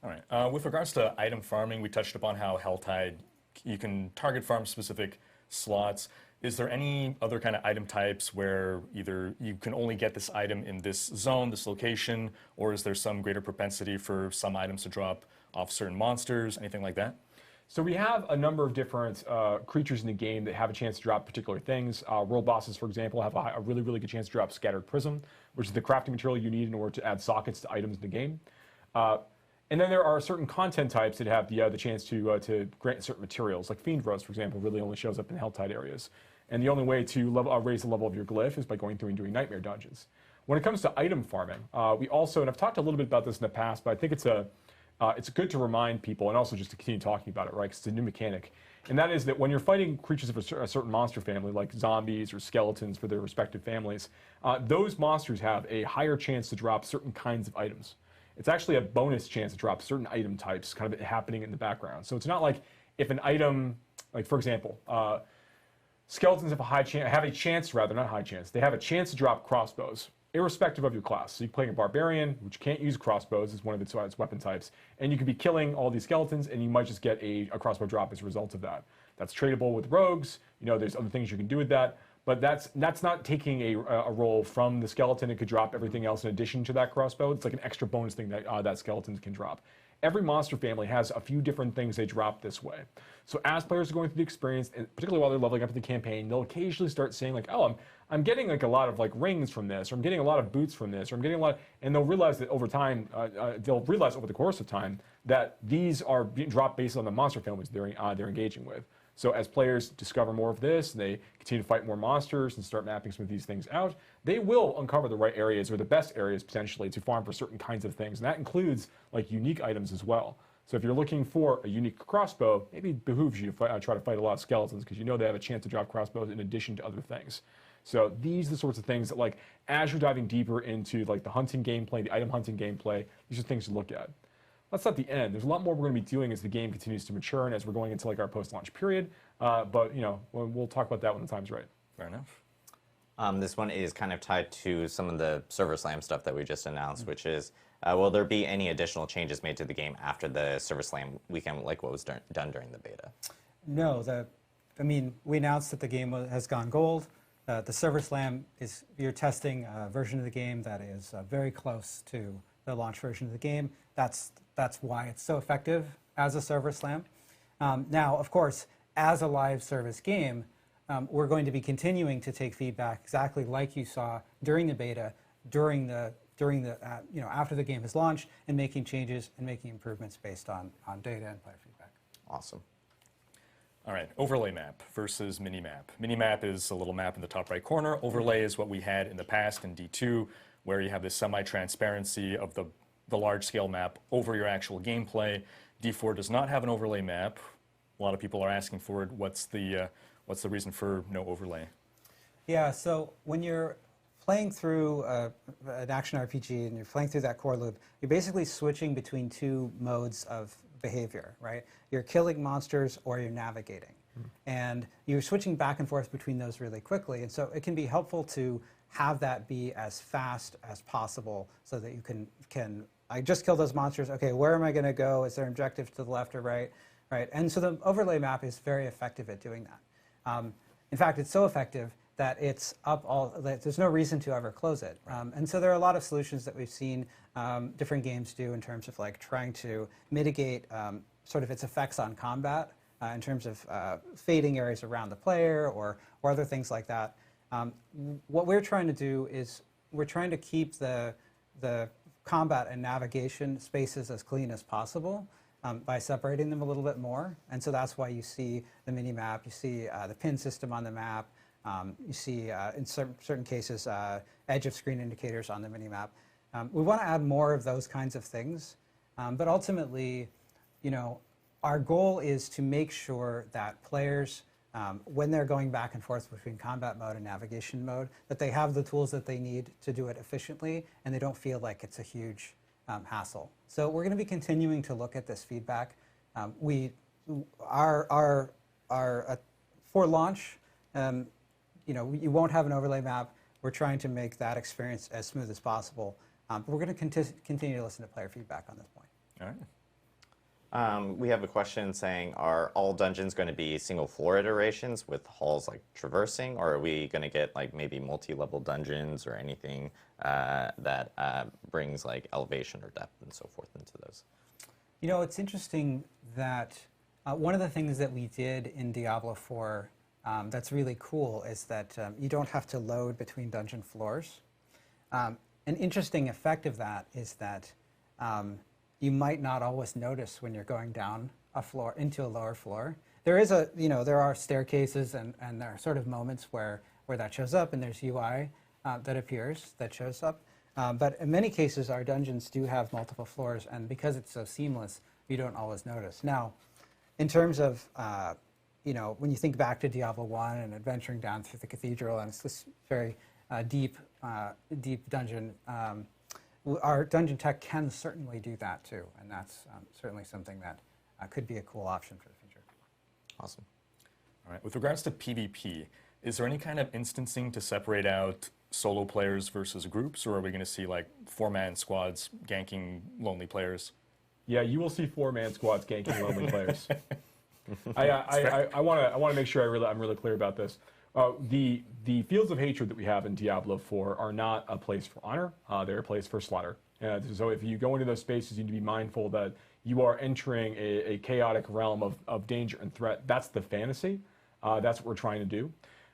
[SPEAKER 1] All right. With regards to item farming, we touched upon how Hellside, you can target farm specific slots. Is there any other kind of item types where either you can only get this item in this zone, this location, or is there some greater propensity for some items to drop off certain monsters, anything like that?
[SPEAKER 3] So we have a number of different creatures in the game that have a chance to drop particular things. World bosses, for example, have a really, really good chance to drop Scattered Prism, which is the crafting material you need in order to add sockets to items in the game. And then there are certain content types that have the chance to grant certain materials, like Fiend Rose, for example, really only shows up in Hellside areas. And the only way to raise the level of your glyph is by going through and doing nightmare dungeons. When it comes to item farming, we also, and I've talked a little bit about this in the past, but I think it's good to remind people, and also just to continue talking about it, right? Because it's a new mechanic. And that is that when you're fighting creatures of a certain monster family, like zombies or skeletons for their respective families, those monsters have a higher chance to drop certain kinds of items. It's actually a bonus chance to drop certain item types kind of happening in the background. So it's not like if an item, like for example, skeletons have a chance, they have a chance to drop crossbows, irrespective of your class. So you're playing a barbarian, which can't use crossbows as one of its weapon types, and you could be killing all these skeletons, and you might just get a crossbow drop as a result of that. That's tradable with rogues. There's other things you can do with that, but that's not taking a roll from the skeleton. It could drop everything else in addition to that crossbow. It's like an extra bonus thing that skeletons can drop. Every monster family has a few different things they drop this way. So as players are going through the experience, and particularly while they're leveling up in the campaign, they'll occasionally start saying like, oh, I'm getting like a lot of like rings from this, or I'm getting a lot of boots from this, or I'm getting a lot, and they'll realize that over time, they'll realize over the course of time that these are being dropped based on the monster families they're engaging with. So as players discover more of this, and they continue to fight more monsters and start mapping some of these things out, they will uncover the right areas or the best areas potentially to farm for certain kinds of things. And that includes like unique items as well. So if you're looking for a unique crossbow, maybe it behooves you to try to fight a lot of skeletons because they have a chance to drop crossbows in addition to other things. So these are the sorts of things that, like, as you're diving deeper into like the hunting gameplay, the item hunting gameplay, these are things to look at. That's not the end. There's a lot more we're going to be doing as the game continues to mature and as we're going into like our post-launch period. But you know, we'll talk about that when the time's right.
[SPEAKER 1] Fair enough.
[SPEAKER 4] This one is kind of tied to some of the Server Slam stuff that we just announced, which is, will there be any additional changes made to the game after the Server Slam weekend, like what was done during the beta?
[SPEAKER 2] No, I mean, we announced that the game has gone gold. The Server Slam is, you're testing a version of the game that is very close to the launch version of the game. That's why it's so effective as a Server Slam. Now, of course, as a live service game, we're going to be continuing to take feedback exactly like you saw during the beta, after the game is launched, and making changes and making improvements based on data and player feedback.
[SPEAKER 4] Awesome.
[SPEAKER 1] All right, overlay map versus mini-map. Mini-map is a little map in the top right corner. Overlay is what we had in the past in D2, where you have this semi-transparency of the large-scale map over your actual gameplay. D4 does not have an overlay map. A lot of people are asking for it. What's the reason for no overlay?
[SPEAKER 2] Yeah, so when you're playing through an action RPG and you're playing through that core loop, you're basically switching between two modes of behavior, right? You're killing monsters or you're navigating. And you're switching back and forth between those really quickly. And so it can be helpful to have that be as fast as possible so that you can I just killed those monsters. Okay, where am I going to go? Is there an objective to the left or right? Right. And so the overlay map is very effective at doing that. In fact, it's so effective that it's up there's no reason to ever close it. And so there are a lot of solutions that we've seen different games do in terms of like trying to mitigate sort of its effects on combat in terms of fading areas around the player or other things like that. What we're trying to do is we're trying to keep the combat and navigation spaces as clean as possible by separating them a little bit more. And so that's why you see the mini-map, you see the pin system on the map, you see, in certain cases, edge of screen indicators on the mini-map. We want to add more of those kinds of things. But ultimately, you know, our goal is to make sure that players, when they're going back and forth between combat mode and navigation mode, that they have the tools that they need to do it efficiently, and they don't feel like it's a huge hassle. So we're going to be continuing to look at this feedback. For launch, you know, you won't have an overlay map. We're trying to make that experience as smooth as possible. But we're going to continue to listen to player feedback on this point.
[SPEAKER 1] All right.
[SPEAKER 4] We have a question saying, are all dungeons going to be single floor iterations with halls like traversing, or are we going to get like maybe multi-level dungeons or anything that brings like elevation or depth and so forth into those?
[SPEAKER 2] You know, it's interesting that one of the things that we did in Diablo 4 that's really cool is that you don't have to load between dungeon floors. An interesting effect of that is that you might not always notice when you're going down a floor into a lower floor. There is there are staircases and there are sort of moments where that shows up, and there's UI that appears that shows up. But in many cases, our dungeons do have multiple floors, and because it's so seamless, you don't always notice. Now, in terms of when you think back to Diablo 1 and adventuring down through the cathedral, and it's this very deep dungeon. Our dungeon tech can certainly do that too, and that's certainly something that could be a cool option for the future.
[SPEAKER 4] Awesome.
[SPEAKER 1] All right. With regards to PvP, is there any kind of instancing to separate out solo players versus groups, or are we going to see like 4-man squads ganking lonely players?
[SPEAKER 3] Yeah, you will see 4-man squads ganking lonely players. I want to make sure I'm really clear about this. The fields of hatred that we have in Diablo 4 are not a place for honor. They're a place for slaughter. So if you go into those spaces, you need to be mindful that you are entering a chaotic realm of danger and threat. That's the fantasy. That's what we're trying to do.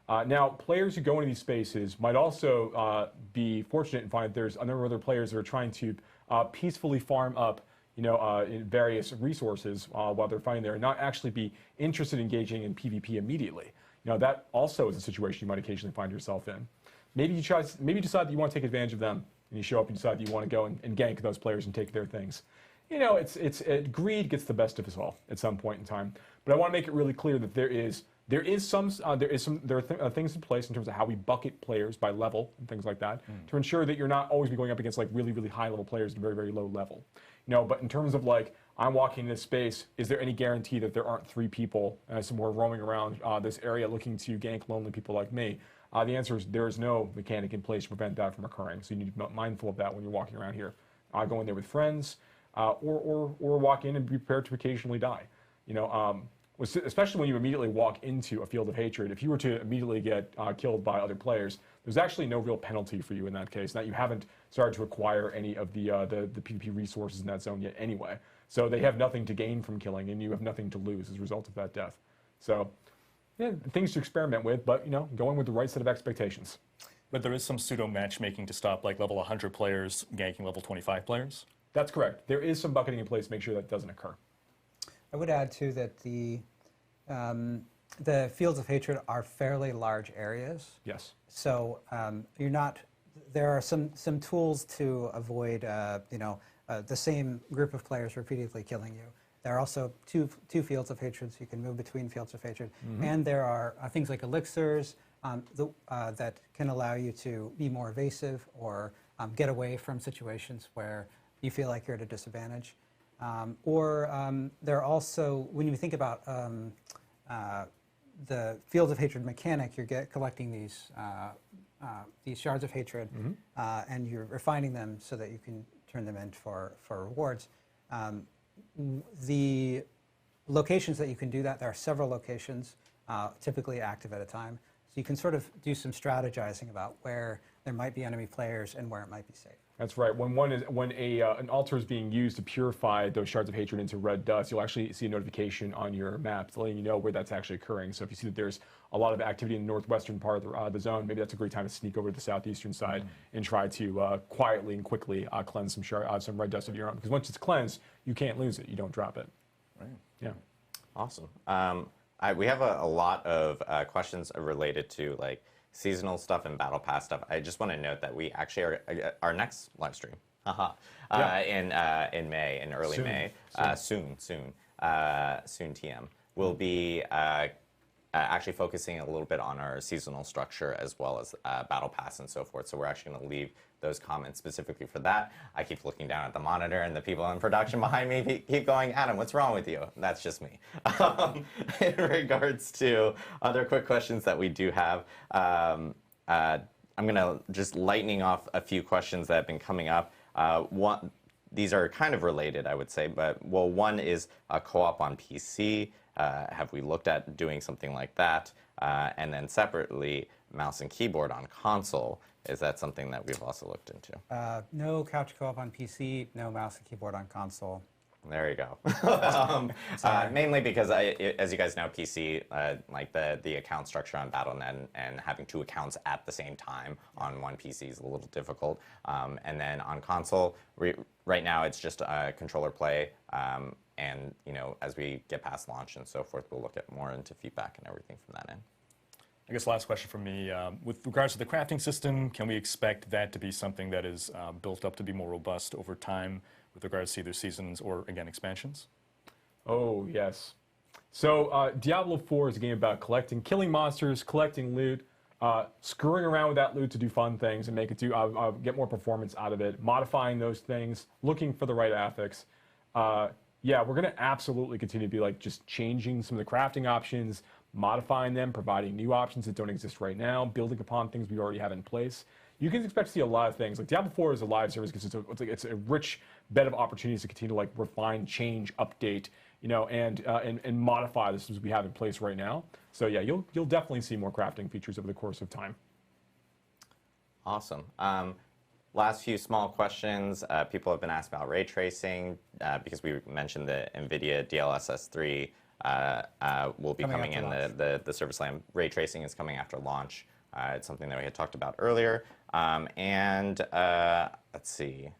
[SPEAKER 3] Now, players who go into these spaces might also be fortunate and find that there's a number of other players that are trying to peacefully farm up in various resources while they're fighting there, and not actually be interested in engaging in PvP immediately. That also is a situation you might occasionally find yourself in. Maybe you decide that you want to take advantage of them, and you show up and decide that you want to go and gank those players and take their things. Greed gets the best of us all at some point in time. But I want to make it really clear that there is There are things in place in terms of how we bucket players by level and things like that to ensure that you're not always be going up against like really, really high level players at a very, very low level. But in terms of like, I'm walking in this space, is there any guarantee that there aren't 3 people somewhere roaming around this area looking to gank lonely people like me? The answer is there is no mechanic in place to prevent that from occurring. So you need to be mindful of that when you're walking around here. Go in there with friends or walk in and be prepared to occasionally die. Especially when you immediately walk into a field of hatred, if you were to immediately get killed by other players, there's actually no real penalty for you in that case. That you haven't started to acquire any of the PvP resources in that zone yet anyway. So they have nothing to gain from killing, and you have nothing to lose as a result of that death. So, yeah, things to experiment with, but going with the right set of expectations.
[SPEAKER 1] But there is some pseudo matchmaking to stop like level 100 players ganking level 25 players?
[SPEAKER 3] That's correct. There is some bucketing in place to make sure that doesn't occur.
[SPEAKER 2] I would add too that the fields of hatred are fairly large areas.
[SPEAKER 3] Yes.
[SPEAKER 2] So you're not. There are some tools to avoid the same group of players repeatedly killing you. There are also two fields of hatred, so you can move between fields of hatred, and there are things like elixirs that can allow you to be more evasive or get away from situations where you feel like you're at a disadvantage. There are also, when you think about the fields of hatred mechanic, you're collecting these shards of hatred, and you're refining them so that you can turn them in for rewards. The locations that you can do that, there are several locations, typically active at a time. So you can sort of do some strategizing about where there might be enemy players and where it might be safe.
[SPEAKER 3] That's right. When an altar is being used to purify those shards of hatred into red dust, you'll actually see a notification on your map letting you know where that's actually occurring. So if you see that there's a lot of activity in the northwestern part of the zone, maybe that's a great time to sneak over to the southeastern side and try to quietly and quickly cleanse some red dust of your own. Because once it's cleansed, you can't lose it. You don't drop it.
[SPEAKER 1] Right.
[SPEAKER 3] Yeah.
[SPEAKER 4] Awesome. We have a lot of questions related to like seasonal stuff and battle pass stuff. I just want to note that we actually are our next live stream in May, in early May, soon TM, will be actually focusing a little bit on our seasonal structure as well as battle pass and so forth. So we're actually going to leave those comments specifically for that. I keep looking down at the monitor and the people in production behind me keep going, Adam, what's wrong with you? That's just me. In regards to other quick questions that we do have, I'm going to just lightning off a few questions that have been coming up. These are kind of related, I would say, but one is a co-op on PC. Have we looked at doing something like that? And then separately, mouse and keyboard on console. Is that something that we've also looked into?
[SPEAKER 2] No couch co-op on PC, no mouse and keyboard on console.
[SPEAKER 4] There you go. Mainly because, as you guys know, PC, like the account structure on Battle.net and having 2 accounts at the same time on one PC is a little difficult. And then on console, right now it's just controller play. And as we get past launch and so forth, we'll look at more into feedback and everything from that end.
[SPEAKER 1] I guess last question from me. With regards to the crafting system, can we expect that to be something that is built up to be more robust over time with regards to either seasons or, again, expansions?
[SPEAKER 3] Oh, yes. So Diablo 4 is a game about killing monsters, collecting loot, screwing around with that loot to do fun things and make it get more performance out of it, modifying those things, looking for the right affix. Yeah, we're going to absolutely continue to be like just changing some of the crafting options, modifying them, providing new options that don't exist right now, building upon things we already have in place. You can expect to see a lot of things. Like Diablo 4 is a live service because it's a rich bed of opportunities to continue to like refine, change, update, and modify the systems we have in place right now. So yeah, you'll definitely see more crafting features over the course of time.
[SPEAKER 4] Awesome. Last few small questions. People have been asked about ray tracing because we mentioned the NVIDIA DLSS 3 will be coming in. The service line ray tracing is coming after launch. It's something that we had talked about earlier. Let's see.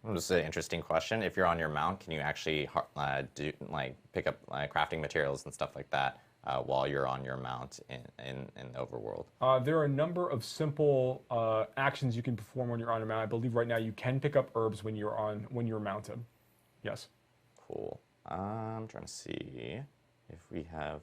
[SPEAKER 4] This is an interesting question. If you're on your mount, can you actually pick up crafting materials and stuff like that while you're on your mount in the overworld?
[SPEAKER 3] There are a number of simple actions you can perform when you're on your mount. I believe right now you can pick up herbs when you're mounted. Yes.
[SPEAKER 4] Cool. I'm trying to see. if we have,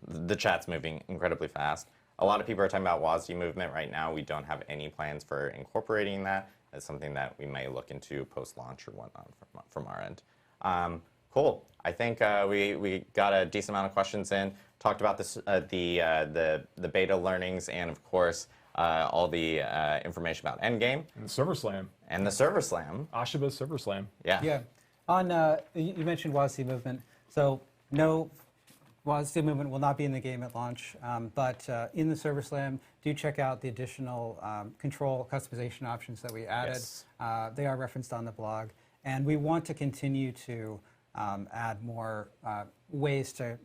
[SPEAKER 4] the chat's moving incredibly fast. A lot of people are talking about WASD movement right now. We don't have any plans for incorporating that. It's something that we may look into post-launch or whatnot from our end. Cool. I think we got a decent amount of questions in. Talked about this, the beta learnings, and of course all the information about Endgame
[SPEAKER 3] And the Server Slam.
[SPEAKER 4] and the Server Slam.
[SPEAKER 3] Ashiba's Server Slam.
[SPEAKER 4] Yeah.
[SPEAKER 2] Yeah. On you mentioned WASD movement, so no WASD movement will not be in the game at launch, but in the Server Slam, do check out the additional control customization options that we added.
[SPEAKER 4] Yes.
[SPEAKER 2] They are referenced on the blog, and we want to continue to add more ways to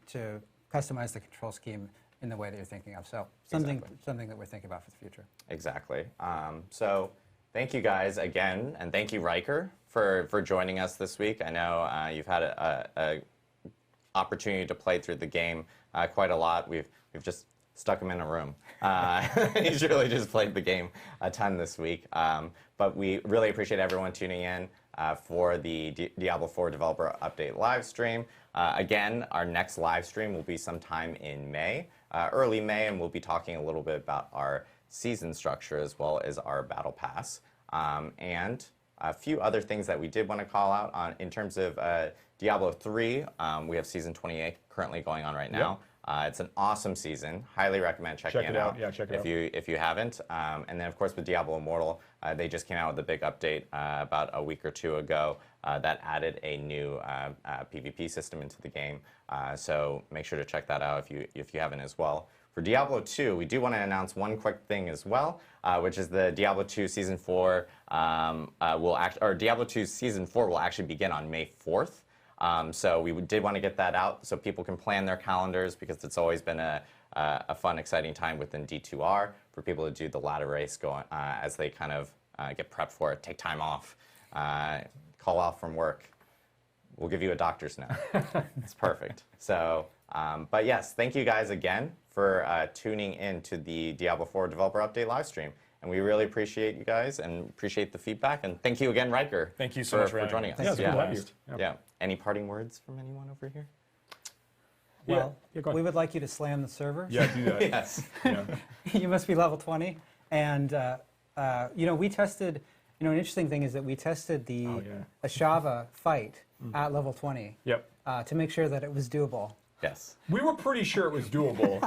[SPEAKER 2] customize the control scheme in the way that you're thinking of. So something that we're thinking about for the future.
[SPEAKER 4] Exactly. So thank you guys again, and thank you, Riker, for joining us this week. I know you've had a opportunity to play through the game quite a lot. We've just stuck him in a room. He's really just played the game a ton this week. But we really appreciate everyone tuning in for the Diablo 4 developer update live stream. Again, our next live stream will be sometime in May, early May, and we'll be talking a little bit about our season structure as well as our battle pass. And a few other things that we did want to call out on in terms of Diablo 3. We have season 28 currently going on right now. It's an awesome season. Highly recommend checking it out.
[SPEAKER 3] Yeah, check it out.
[SPEAKER 4] If you haven't. And then, of course, with Diablo Immortal, they just came out with a big update about a week or two ago that added a new PvP system into the game. So make sure to check that out if you haven't as well. For Diablo 2, we do want to announce one quick thing as well, which is the Diablo 2 Season 4 Diablo 2 Season 4 will actually begin on May 4th. So we did want to get that out so people can plan their calendars, because it's always been a fun, exciting time within D2R for people to do the ladder race as they kind of get prepped for it, take time off, call off from work. We'll give you a doctor's note. It's perfect. So, but yes, thank you guys again for tuning in to the Diablo 4 Developer Update live stream. And we really appreciate you guys and appreciate the feedback. And thank you again, Riker.
[SPEAKER 1] Thank you so much
[SPEAKER 4] for joining us.
[SPEAKER 3] Yeah, it's cool to have you.
[SPEAKER 4] Yeah. Any parting words from anyone over here?
[SPEAKER 2] Well,
[SPEAKER 3] Yeah, go ahead.
[SPEAKER 2] we would like you to slam the server.
[SPEAKER 3] Yeah, do that.
[SPEAKER 4] Yes.
[SPEAKER 3] Yeah.
[SPEAKER 2] You must be level 20. And, we tested, an interesting thing is that we tested the Ashava fight at level 20
[SPEAKER 3] Yep.
[SPEAKER 2] to make sure that it was doable.
[SPEAKER 4] Yes.
[SPEAKER 3] We were pretty sure it was doable,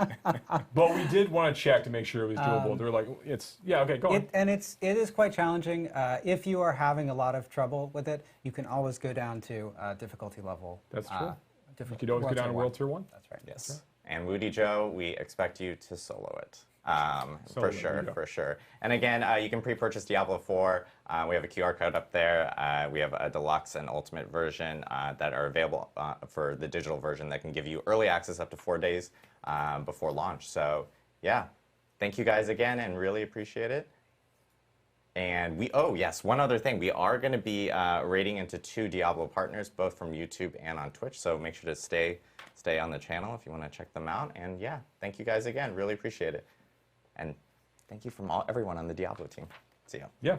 [SPEAKER 3] but we did want to check to make sure it was doable. They were like, okay, go on.
[SPEAKER 2] It is quite challenging. If you are having a lot of trouble with it, you can always go down to difficulty level.
[SPEAKER 3] That's true. You
[SPEAKER 2] difficult-
[SPEAKER 3] could always go
[SPEAKER 2] World
[SPEAKER 3] down
[SPEAKER 2] Tier
[SPEAKER 3] to
[SPEAKER 2] 1.
[SPEAKER 3] World Tier 1.
[SPEAKER 2] That's right.
[SPEAKER 4] Yes. And Woody Joe, we expect you to solo it.
[SPEAKER 3] Solo
[SPEAKER 4] For
[SPEAKER 3] it,
[SPEAKER 4] sure,
[SPEAKER 3] there you go.
[SPEAKER 4] for sure. And again, you can pre-purchase Diablo 4. We have a QR code up there. We have a deluxe and ultimate version that are available for the digital version that can give you early access up to 4 days before launch. So yeah, thank you guys again and really appreciate it. And one other thing. We are going to be raiding into 2 Diablo partners, both from YouTube and on Twitch. So make sure to stay on the channel if you want to check them out. And yeah, thank you guys again. Really appreciate it. And thank you from everyone on the Diablo team. See ya.
[SPEAKER 3] Yeah.